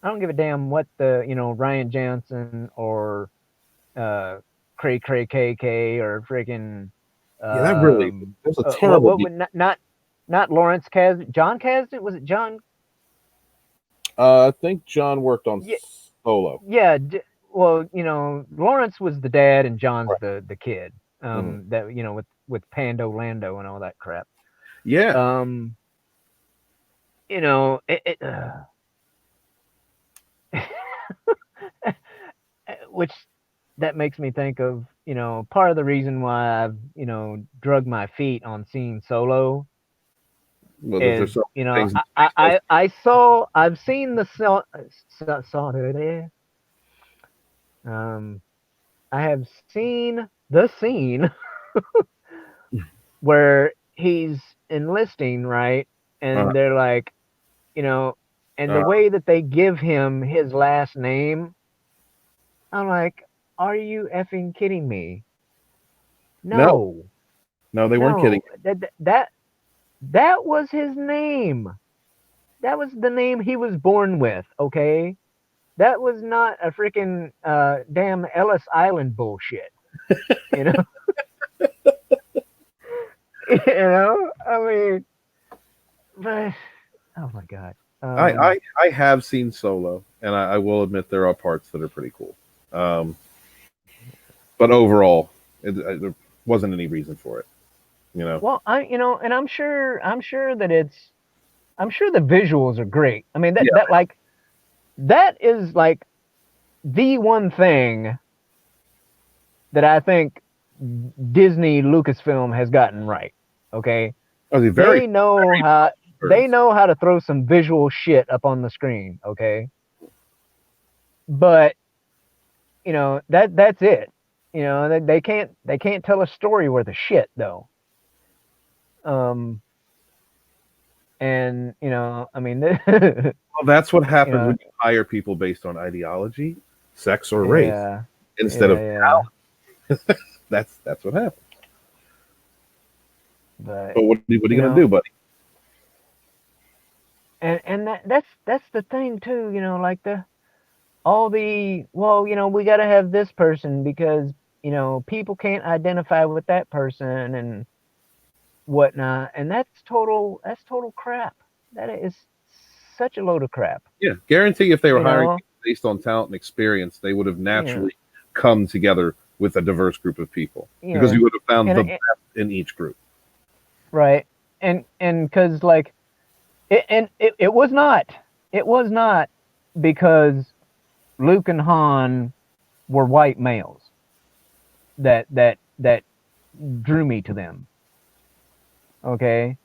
I don't give a damn what the Ryan Johnson or uh Cray Cray KK or freaking Yeah, that was a terrible what deal. would not Lawrence Kasdan, John Kasdan, was it John? I think John worked on Yeah, Solo. yeah. Well, Lawrence was the dad and John's Right. the kid. Mhm. That with Pando Lando and all that crap. Yeah. Um, it which that makes me think of part of the reason why I've drug my feet on seeing Solo Well, there's is so many things in space does. I've seen the saw there. Um, I have seen the scene where he's enlisting, right? Uh, And they're like, and the uh, way that they give him his last name, I'm like, are you effing kidding me? no, No, no, they weren't kidding. no, that was his name. That was the name he was born with. Okay, that was not a freaking damn Ellis Island bullshit. You know, I mean, but oh my god. I have seen Solo, and I will admit there are parts that are pretty cool. Um, but overall, there wasn't any reason for it. You know. Well, and I'm sure the visuals are great. I mean, Yeah. that is like the one thing that I think Disney Lucasfilm has gotten right. Okay, Oh, the very, they know very how birds. to throw some visual shit up on the screen. Okay, but that's it. They can't tell a story worth of shit though. Um, and I mean, Well, that's what you happens know, when you hire people based on ideology, sex, or race yeah, instead of yeah. talent. That's what happens. But But what are you you gonna do, know, buddy? and that's the thing too. Like all the well, we got to have this person because people can't identify with that person and whatnot, and that's total crap. That is such a load of crap. Yeah, guarantee if they were You hiring know, people based on talent and experience, they would have yeah, naturally come together with a diverse group of people because yeah, you would have found the and best in each group. right, and because like it was not, because Luke and Han were white males that drew me to them. Okay,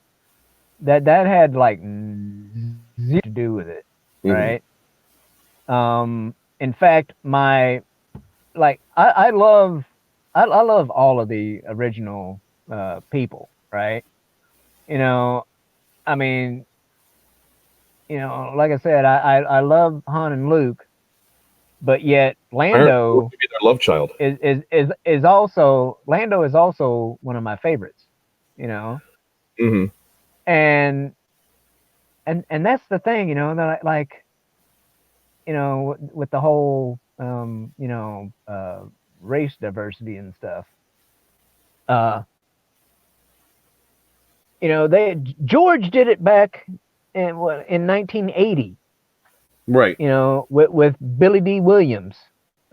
that had like zero to do with it, Mm-hmm. right? In fact, I love I love all of the original people, right? You know, I mean, like I said, I love Han and Luke, but yet Apparently, would Lando be their love child. is also one of my favorites, you know, Mm-hmm. and that's the thing, that like, with the whole race diversity and stuff. Uh, they George did it back in 1980, Right. with Billy D. Williams.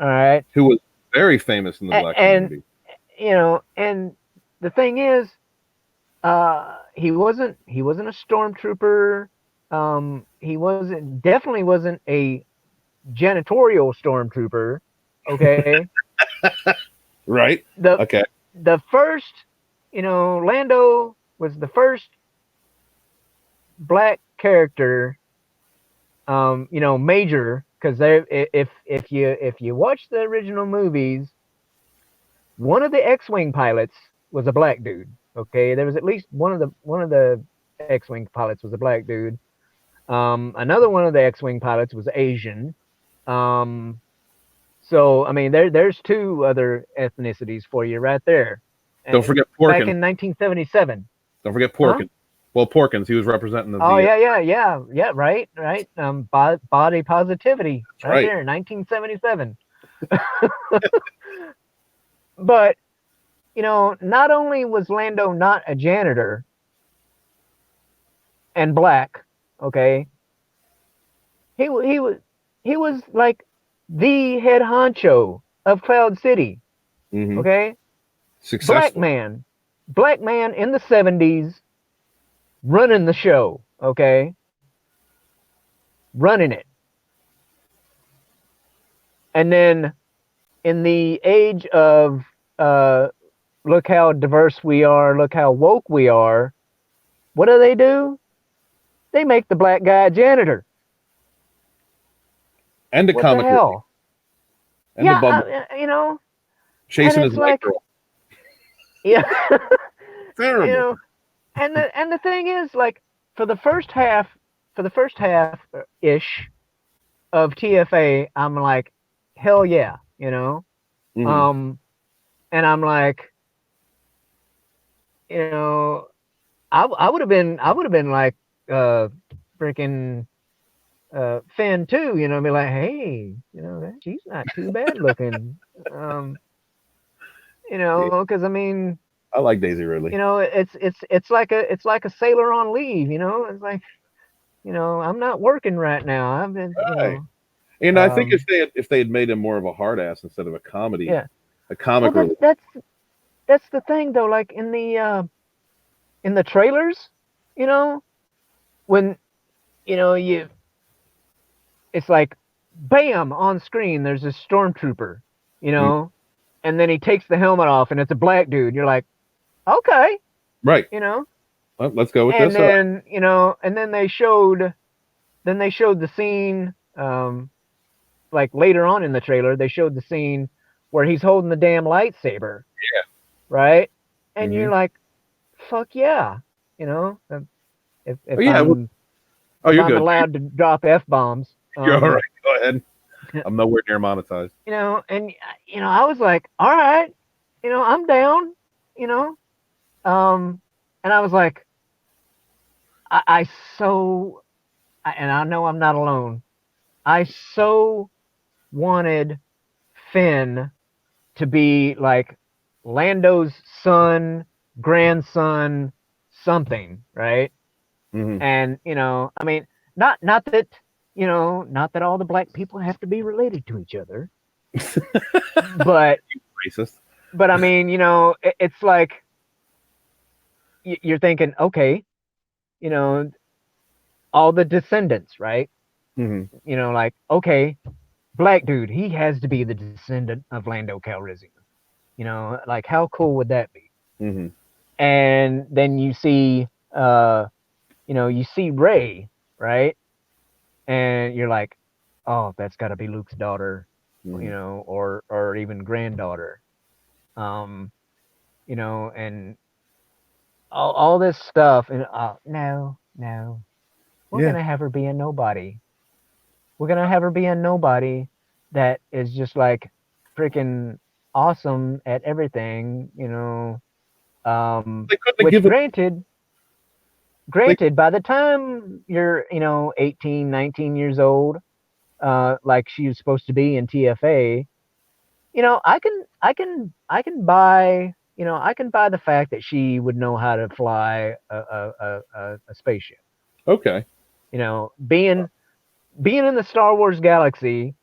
All right, Who was very famous in the black and community. and the thing is, he wasn't a stormtrooper. He definitely wasn't a janitorial stormtrooper. Okay, Right. the Okay. first, Lando was the first black character, major, because if you watch the original movies, one of the X-wing pilots was a black dude. Okay, there was at least one of the X-wing pilots was a black dude. Another one of the X-wing pilots was Asian. So I mean, there's two other ethnicities for you right there. Don't forget Back Porkins. in 1977. Don't forget Huh? Porkins. Well, Porkins, he was representing Oh the. yeah. Right. Body positivity. That's Right right. there, 1977. But not only was Lando not a janitor and black, okay, he was like the head honcho of Cloud City, Mm-hmm. okay, Successful. black man in the 70s running the show, okay, running it, and then in the age of look how diverse we are, look how woke we are, what do? They make the black guy a janitor. And a What the comic relief. hell? And the bumble. Chasing and his it's white like, girl. yeah, Terrible. and the thing is, like, for the first half ish of TFA, I'm like, hell yeah, Mm-hmm. and I'm like, I would have been like, freaking Finn too, be like, hey, she's not too bad looking, because I mean, I like Daisy Ridley. it's like a sailor on leave, it's like, I'm not working right now. I've been, Right. And I think if they had made him more of a hard ass instead of a comedy, yeah. a Well, comic relief. that's the thing though. Like in the trailers, when you, it's like, bam, on screen. There's a stormtrooper, Mm, and then he takes the helmet off, and it's a black dude. You're like, okay, right. you know. Well, let's go with And this. then and then they showed the scene, like later on in the trailer, they showed the scene where he's holding the damn lightsaber, Yeah. right? And Mm-hmm. you're like, fuck yeah, if Oh yeah. Oh, if you're I'm good. allowed to drop f bombs, You're all right. Go ahead. I'm nowhere near monetized. and I was like, all right, I'm down, you know, and I was like, I so, and I know I'm not alone. I so wanted Finn to be like Lando's son, grandson, something, right? Mm-hmm. And I mean, not that not that all the black people have to be related to each other, but Racist. I mean, it's like you're thinking, okay, you know, all the descendants, right? Mm-hmm. Like, okay, black dude, he has to be the descendant of Lando Calrissian. Like, how cool would that be? Mm-hmm. And then you see, you see Ray, right? And you're like, oh, that's got to be Luke's daughter, Mm-hmm. or even granddaughter. Um, and all this stuff, and no, we're Yeah. gonna have her be a nobody. We're gonna have her be a nobody that is just like freaking awesome at everything, They couldn't have which given. They, granted, by the time you're, 18, 19 years old, like she was supposed to be in TFA, I can buy the fact that she would know how to fly a spaceship. okay. Being in the Star Wars galaxy,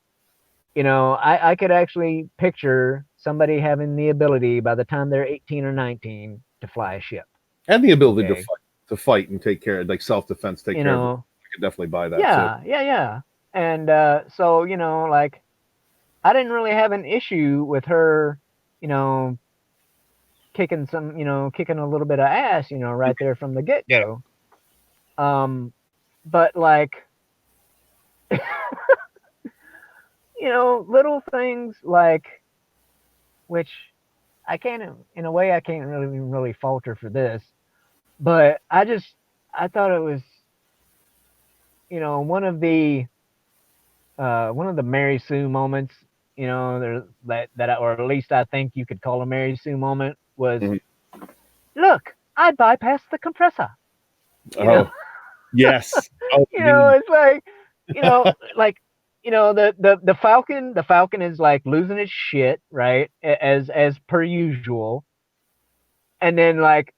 I could actually picture somebody having the ability by the time they're 18 or 19 to fly a ship. And the ability Okay. to fight and take care of, like, self-defense, take care of it. I could definitely buy that too. Yeah. And so, like, I didn't really have an issue with her, kicking a little bit of ass, right there from the get-go. But like, little things like, which I can't, in a way, I can't really falter for this, but I thought it was one of the Mary Sue moments, there or at least I think you could call a Mary Sue moment was, Mhm. look, I bypassed the compressor. Oh, yes. Oh, It's like, like, the Falcon is like losing its shit, right? As per usual. And then like,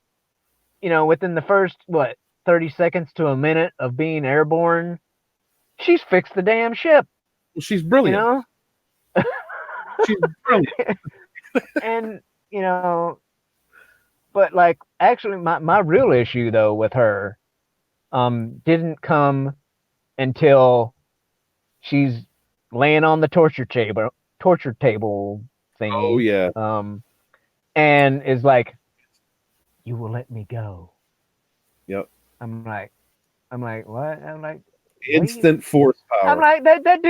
within the first, 30 seconds to a minute of being airborne, she's fixed the damn ship, she's you brilliant. know? She's brilliant. And, but like, actually, my real issue though with her didn't come until she's laying on the torture table Oh thingy, yeah. and is like, you will let me go. Yep. I'm like, what? I'm like, Instant force I'm power. like, that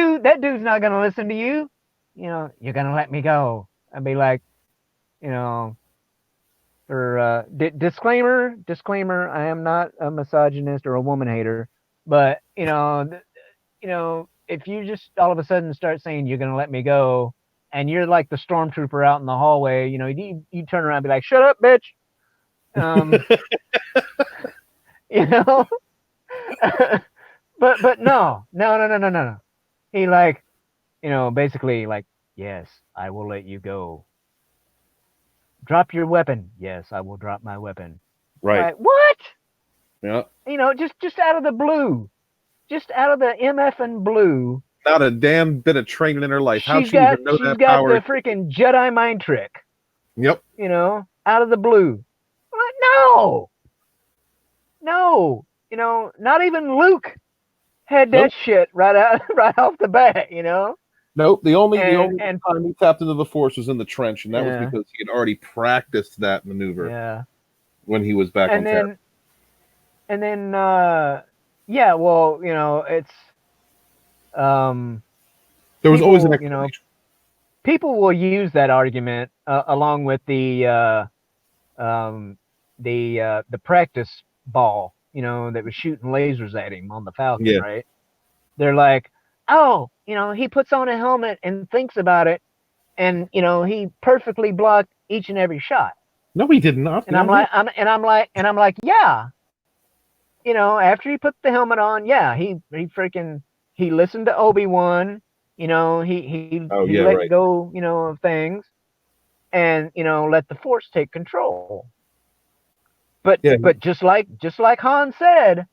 dude's not gonna listen to you. You're gonna let me go. I'd be like, you know, for disclaimer, I am not a misogynist or a woman hater, but if you just all of a sudden start saying you're gonna let me go, and you're like the stormtrooper out in the hallway, you turn around and be like, shut up, bitch. Um, you know, but no. He like, basically like, yes, I will let you go. Drop your weapon. Yes, I will drop my weapon. Right. Like, what? Yeah. Just out of the blue, just out of the MF and blue, Not a damn bit of training in her life. How'd she's she got even know she's that got power? the freaking Jedi mind trick. Yep. Out of the blue. I'm like, no, not even Luke had that Nope. shit right off the bat, Nope. The only and time he tapped into the force was in the trench, and that was yeah, because he had already practiced that maneuver yeah, when he was back on and Terra. then yeah, well, it's um There was always an people, explanation. people will use that argument along with um the practice ball, that was shooting lasers at him on the Falcon, Yeah. right? They're like, oh, he puts on a helmet and thinks about it, and he perfectly blocked each and every shot. No, he did not. And I'm like, yeah, after he put the helmet on, yeah, he listened to Obi-Wan, Oh he yeah. let Right. go, of things, and let the Force take control. But Yeah. just like Han said,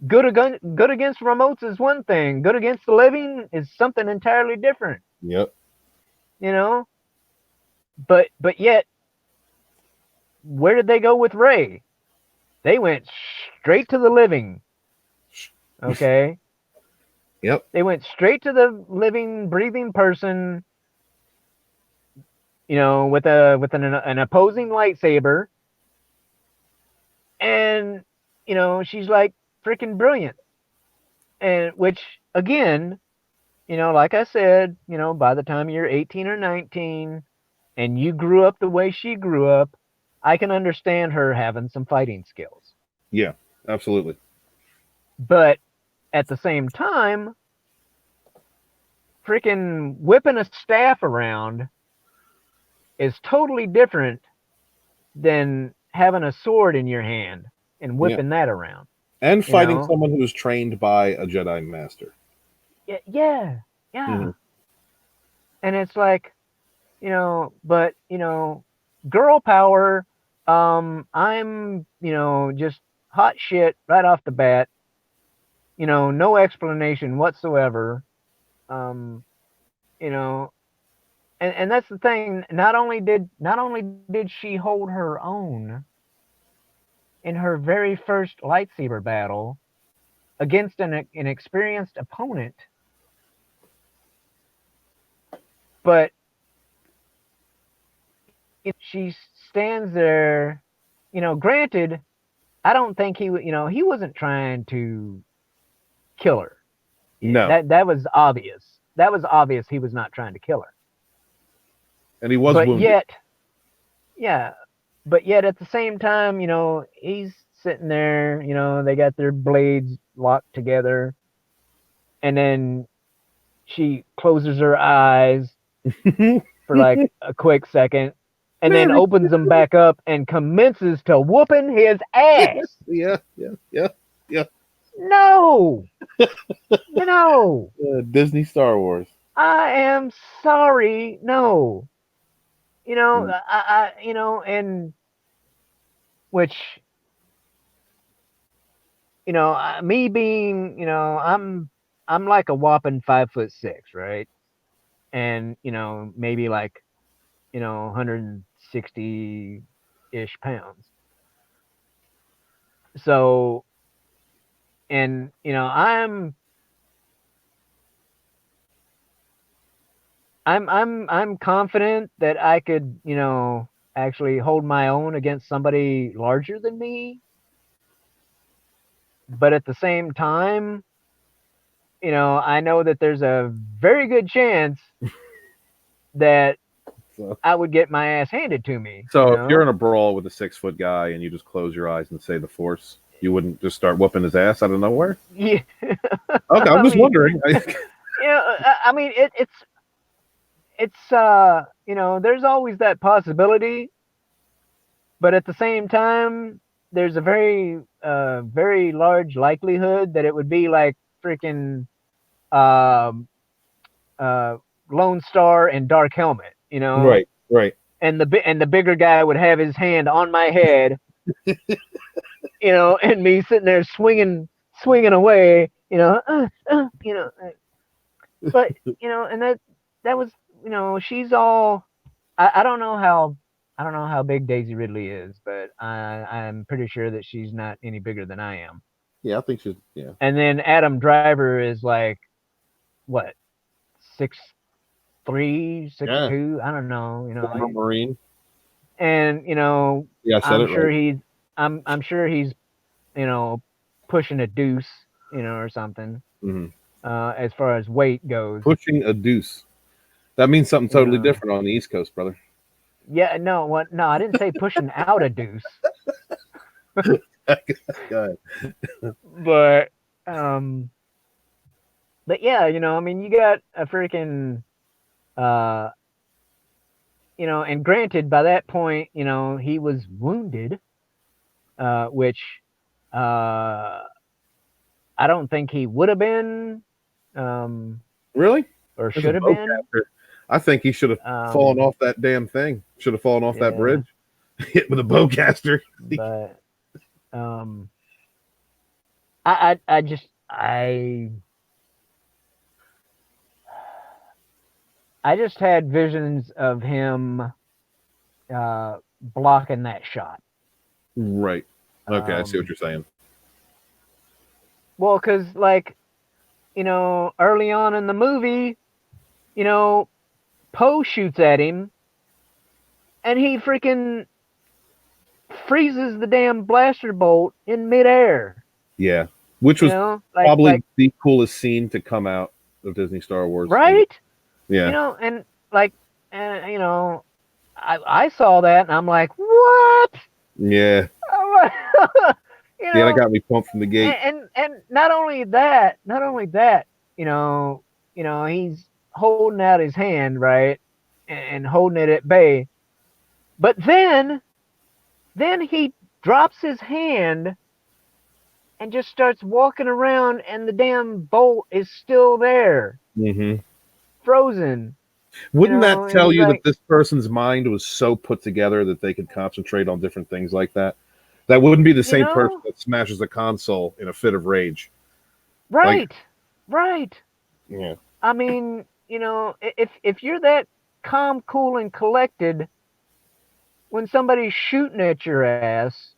good against remotes is one thing. Good against the living is something entirely different. Yep. You know. But yet, where did they go with Rey? They went straight to the living. Okay. Yep. They went straight to the living, breathing person. With an opposing lightsaber, and she's like freaking brilliant. And which again, like I said, by the time you're 18 or 19 and you grew up the way she grew up, I can understand her having some fighting skills. Yeah. Absolutely. But at the same time, freaking whipping a staff around is totally different than having a sword in your hand and Yeah. whipping that around. And You fighting know? someone who is trained by a Jedi Master. Yeah. Mhm. And it's like, but girl power, I'm, just hot shit right off the bat, no explanation whatsoever. um you know and that's the thing. Not only did she hold her own in her very first lightsaber battle against an experienced opponent, but she stands there. Granted, I don't think he wasn't trying to kill her. No. That was obvious. That was obvious. He was not trying to kill her. And he was But wounded. yet, yeah. But yet at the same time, he's sitting there, they got their blades locked together, and then she closes her eyes for like a quick second, and then Mary. opens them back up and commences to whooping his ass. Yeah. No, no, Disney Star Wars. I am sorry. No, Mm. and which, me being, I'm like a whopping 5'6", right? And maybe like 160-ish pounds. So, and I'm confident that I could, actually hold my own against somebody larger than me. But at the same time, I know that there's a very good chance that So, I would get my ass handed to me. so if you're in a brawl with a 6-foot guy and you just close your eyes and say the Force, you wouldn't just start whooping his ass out of nowhere? Yeah. Okay, I'm just wondering. I mean, it's there's always that possibility, but at the same time, there's a very large likelihood that it would be like freaking um Lone Star and Dark Helmet, Right. and the bigger guy would have his hand on my head, and me sitting there swinging away, but and that was, she's all, I don't know how big Daisy Ridley is, but I'm pretty sure that she's not any bigger than I am. Yeah, I think she's, yeah. And then Adam Driver is like what, 6'3", 6'2", Yeah. I don't know, Former Marine. and Yeah, I said I'm it sure right. I'm sure he's pushing a deuce, or something, Hmm. as far as weight goes. Pushing a deuce. That means something You totally know, different on the East Coast, brother. yeah, no, what? No, I didn't say pushing out a deuce, Go but um, but yeah, I mean, you got a freaking uh, and granted, by that point, he was wounded, which uh, I don't think he would have been, um, Really? or There's a should have been. bowcaster. I think he should have fallen off that damn thing. Should have fallen off that Yeah, bridge. Hit with a bowcaster. but um, I just I just had visions of him blocking that shot. Right. Okay, I see what Um, you're saying. well, because like early on in the movie, you know, Poe shoots at him, and he freaking freezes the damn blaster bolt in midair. Yeah. Which was Like probably the coolest scene to come out of Disney Star Wars. right, Yeah. and like, I saw that and I'm like, what? Yeah. you Yeah, that know, got me pumped from the gate. and not only that, he's holding out his hand, right, and holding it at bay, but then he drops his hand and just starts walking around, and the damn bolt is still there, Hmm. frozen. Wouldn't that And tell he's you that like, this person's mind was so put together that they could concentrate on different things like that? That wouldn't be the you same person know, that smashes a console in a fit of rage. Like, right, right. yeah. I mean, if you're that calm, cool, and collected when somebody's shooting at your ass,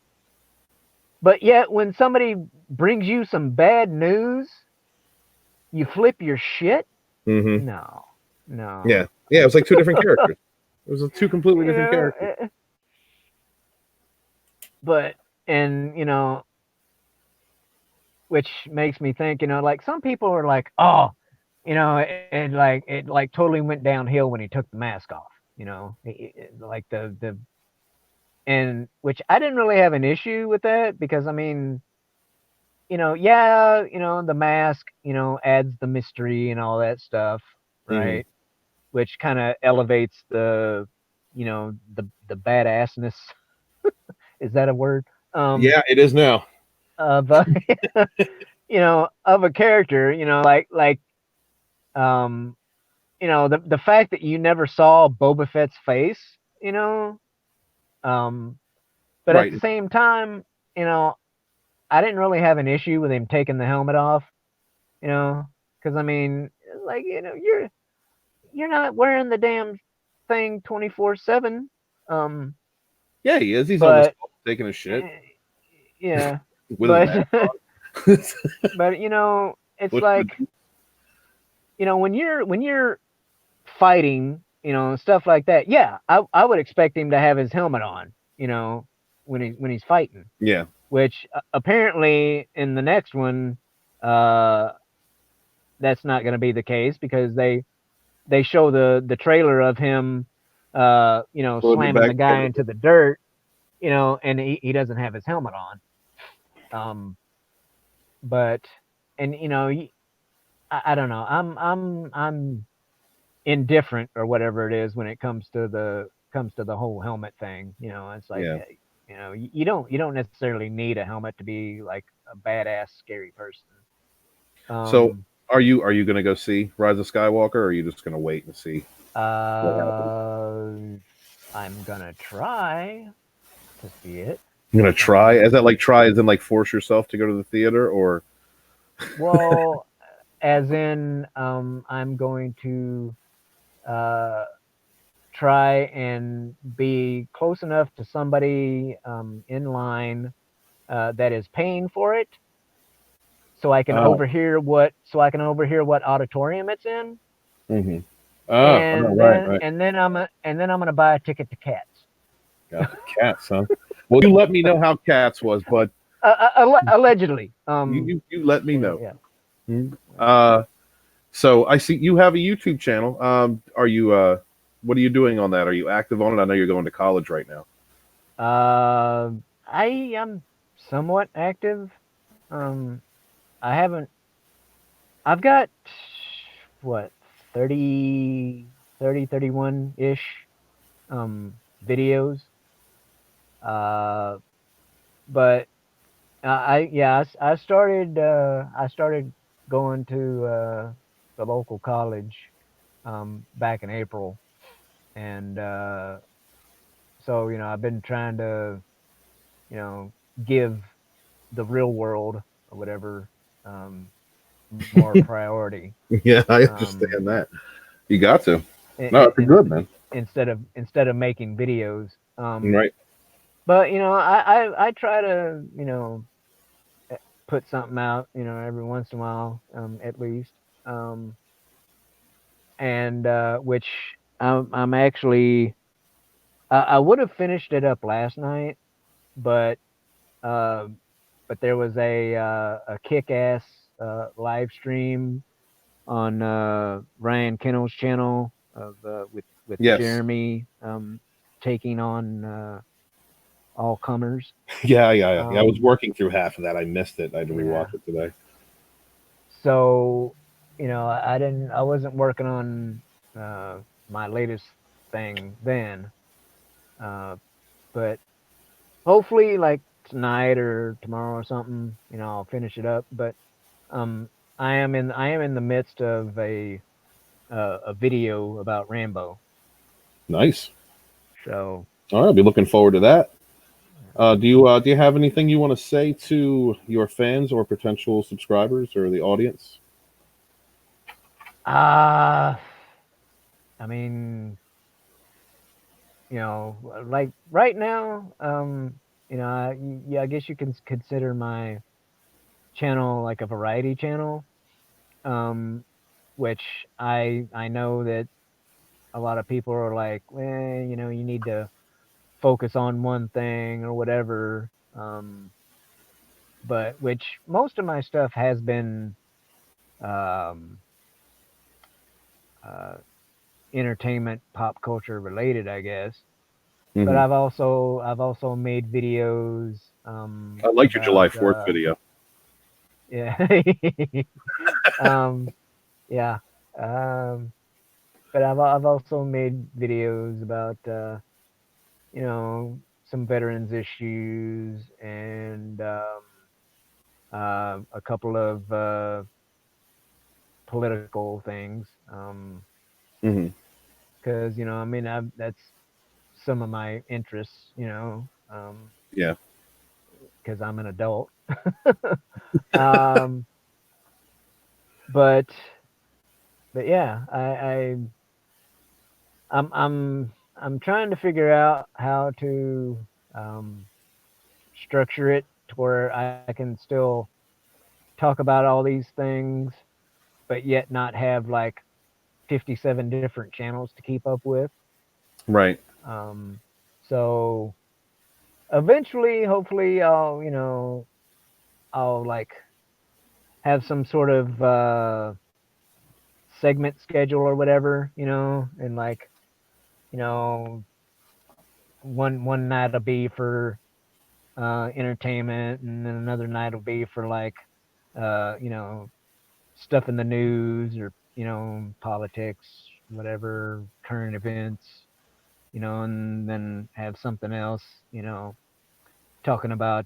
but yet when somebody brings you some bad news, you flip your shit. Hmm. No, no. Yeah. Yeah, it was like two different characters. It was two completely you different know, characters. but and which makes me think, like some people are like, oh, it like totally went downhill when he took the mask off. Like the and which I didn't really have an issue with that because I mean, yeah, the mask, adds the mystery and all that stuff, Hmm. right? Which kind of elevates the badassness. Is that a word? Yeah, it is now. Of of a character, um, the fact that you never saw Boba Fett's face, um, but at Right. the same time, you know, I didn't really have an issue with him taking the helmet off, you know, because I mean, like you're not wearing the damn thing 24/7, Yeah, he is. He's on the but stove taking a shit eh, yeah, with his but mask on. but it's What should like it when you're fighting, stuff like that. Yeah, I would expect him to have his helmet on, when he's fighting. be? Yeah. Which apparently in the next one, uh, that's not going to be the case because they show the trailer of him, Putting it slamming back the guy together. into the dirt, and he doesn't have his helmet on. But and I don't know. I'm indifferent or whatever it is when it comes to the whole helmet thing. It's like Yeah. you don't necessarily need a helmet to be like a badass scary person. So Um, are you gonna go see Rise of Skywalker, or are you just gonna wait and see what happens? uh, I'm gonna try to see it. You're gonna try? Is that like try as in like force yourself to go to the theater, or Well, as in, I'm going to uh, try and be close enough to somebody in line that is paying for it, oh, so I can overhear what auditorium it's in, mm-hmm. Oh, right, right. and then I'm gonna buy a ticket to Cats. Got the cats, huh? Well, you let me know how cats was, but Allegedly, you let me know. yeah. Mhm. So I see you have a YouTube channel. Are you what are you doing on that? Are you active on it? I know you're going to college right now. Uh, I am somewhat active. Um, I haven't. I've got what 31 ish videos. Uh, but I started going to the local college back in April, and so I've been trying to you know give the real world or whatever um, more priority, Yeah, I um, understand that. You got to. No, in, it's a good man. instead of making videos. Right. But I try to put something out every once in a while, at least, um, and which I'm actually I would have finished it up last night, but uh, there was a kick-ass live stream on Ryan Kennel's channel of with Yes. Jeremy taking on all comers. Yeah, yeah, yeah. Yeah, I was Um, working through half of that. I missed it. I had to yeah. rewatch it today. So I wasn't working on uh, my latest thing then, uh, but hopefully like tonight or tomorrow or something, I'll finish it up. But um, I am in the midst of a video about Rambo. Nice. So All right, I'll be looking forward to that. Do you have anything you want to say to your fans or potential subscribers or the audience? uh I mean, like right now, I guess you can consider my channel like a variety channel, um, which I know that a lot of people are like, you need to focus on one thing or whatever. But which most of my stuff has been um, uh, entertainment, pop culture related, I guess. but Mhm. I've also made videos I like your about July 4th video. yeah um yeah um but I've also made videos about you know, some veterans issues and a couple of political things. Mhm. Because you know, I mean, that's some of my interests. Yeah. Because I'm an adult. um, but but yeah, I'm trying to figure out how to um, structure it to where I can still talk about all these things, but yet not have like 57 different channels to keep up with. Right. Um, so eventually, hopefully, I'll like have some sort of segment schedule or whatever, and like, you know, one night will be for entertainment, and then another night will be for like, you know, stuff in the news or politics, whatever, current events, and then have something else, talking about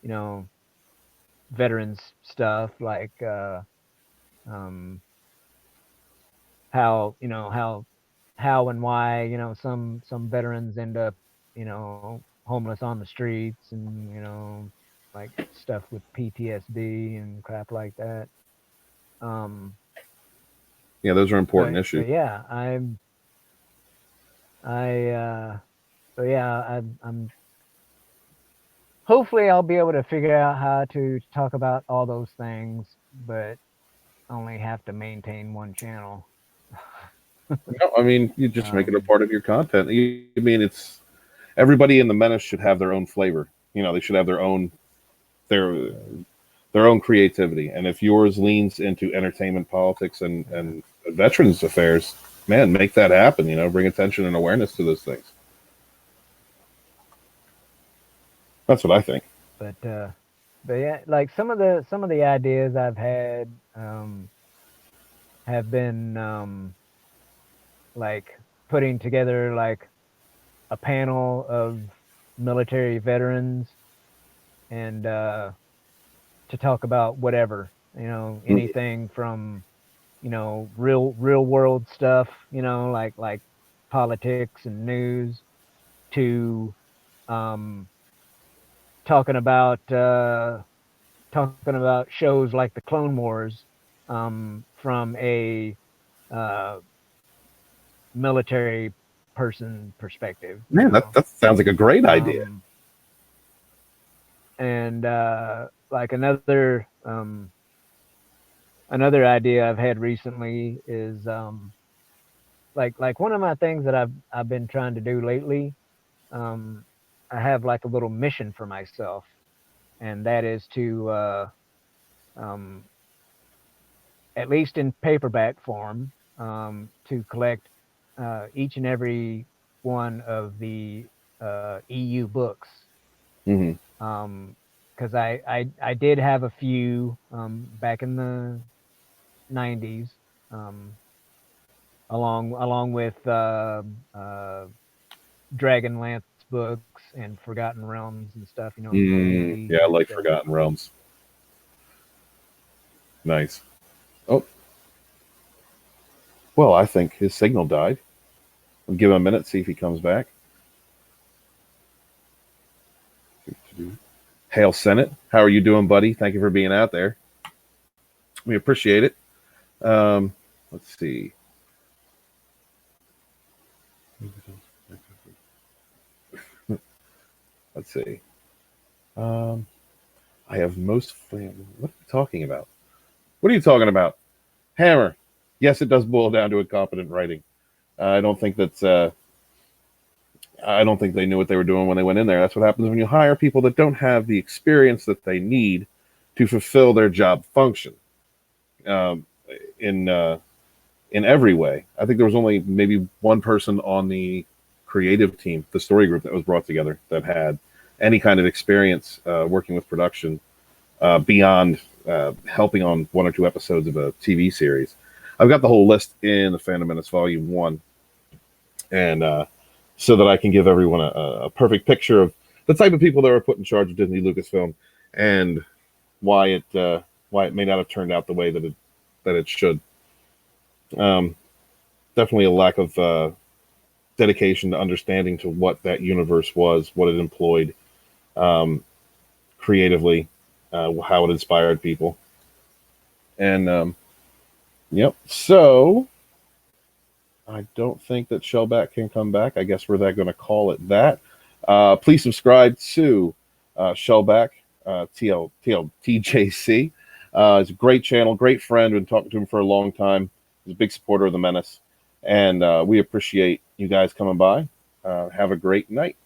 you know veterans stuff like um, how and why some veterans end up homeless on the streets and like stuff with PTSD and crap like that. Um, Yeah, those are important issues. but yeah, I so yeah I'm hopefully I'll be able to figure out how to talk about all those things, but only have to maintain one channel. No, I mean, you just make it a um, part of your content. I mean, it's everybody in the Menace should have their own flavor. They should have their their own creativity. And if yours leans into entertainment, politics, yeah, and veterans affairs, man, make that happen. Bring attention and awareness to those things. That's what I think. but yeah, like some of the ideas I've had have been like putting together like a panel of military veterans and to talk about whatever, Mhm. anything from real world stuff, like politics and news to um, talking about shows like the Clone Wars from a uh, military person perspective, Man, that sounds like a great idea. Um, and like another idea I've had recently is like one of my things that I've been trying to do lately. Um, I have like a little mission for myself, and that is to um, at least in paperback form, to collect each and every one of the EU books. Hmm. Because I did have a few back in the 90s, um, along with Dragonlance books and Forgotten Realms and stuff, D&D Yeah, I type like stuff. Forgotten Realms. Nice. Oh, well, I think his signal died. We'll give him a minute, see if he comes back. Hail Senate. How are you doing, buddy? Thank you for being out there. We appreciate it. Um, let's see. Let's see. Um, I have most. What are you talking about? What are you talking about? Hammer. Yes, it does boil down to incompetent writing. I don't think that's. I don't think they knew what they were doing when they went in there. That's what happens when you hire people that don't have the experience that they need to fulfill their job function. Um, in every way. I think there was only maybe one person on the creative team, the story group that was brought together that had any kind of experience working with production beyond helping on 1 or 2 episodes of a TV series. I've got the whole list in the Fandom Menace Volume 1, and so that I can give everyone a perfect picture of the type of people that were put in charge of Disney Lucasfilm and why it may not have turned out the way that it should. Definitely a lack of dedication to understanding to what that universe was, what it employed creatively, how it inspired people. And yep. So I don't think that Shellback can come back. I guess we're going to call it that. Please subscribe to Shellback TJC. He's a great channel, great friend. Been talking to him for a long time. He's a big supporter of the Menace, and we appreciate you guys coming by. Have a great night.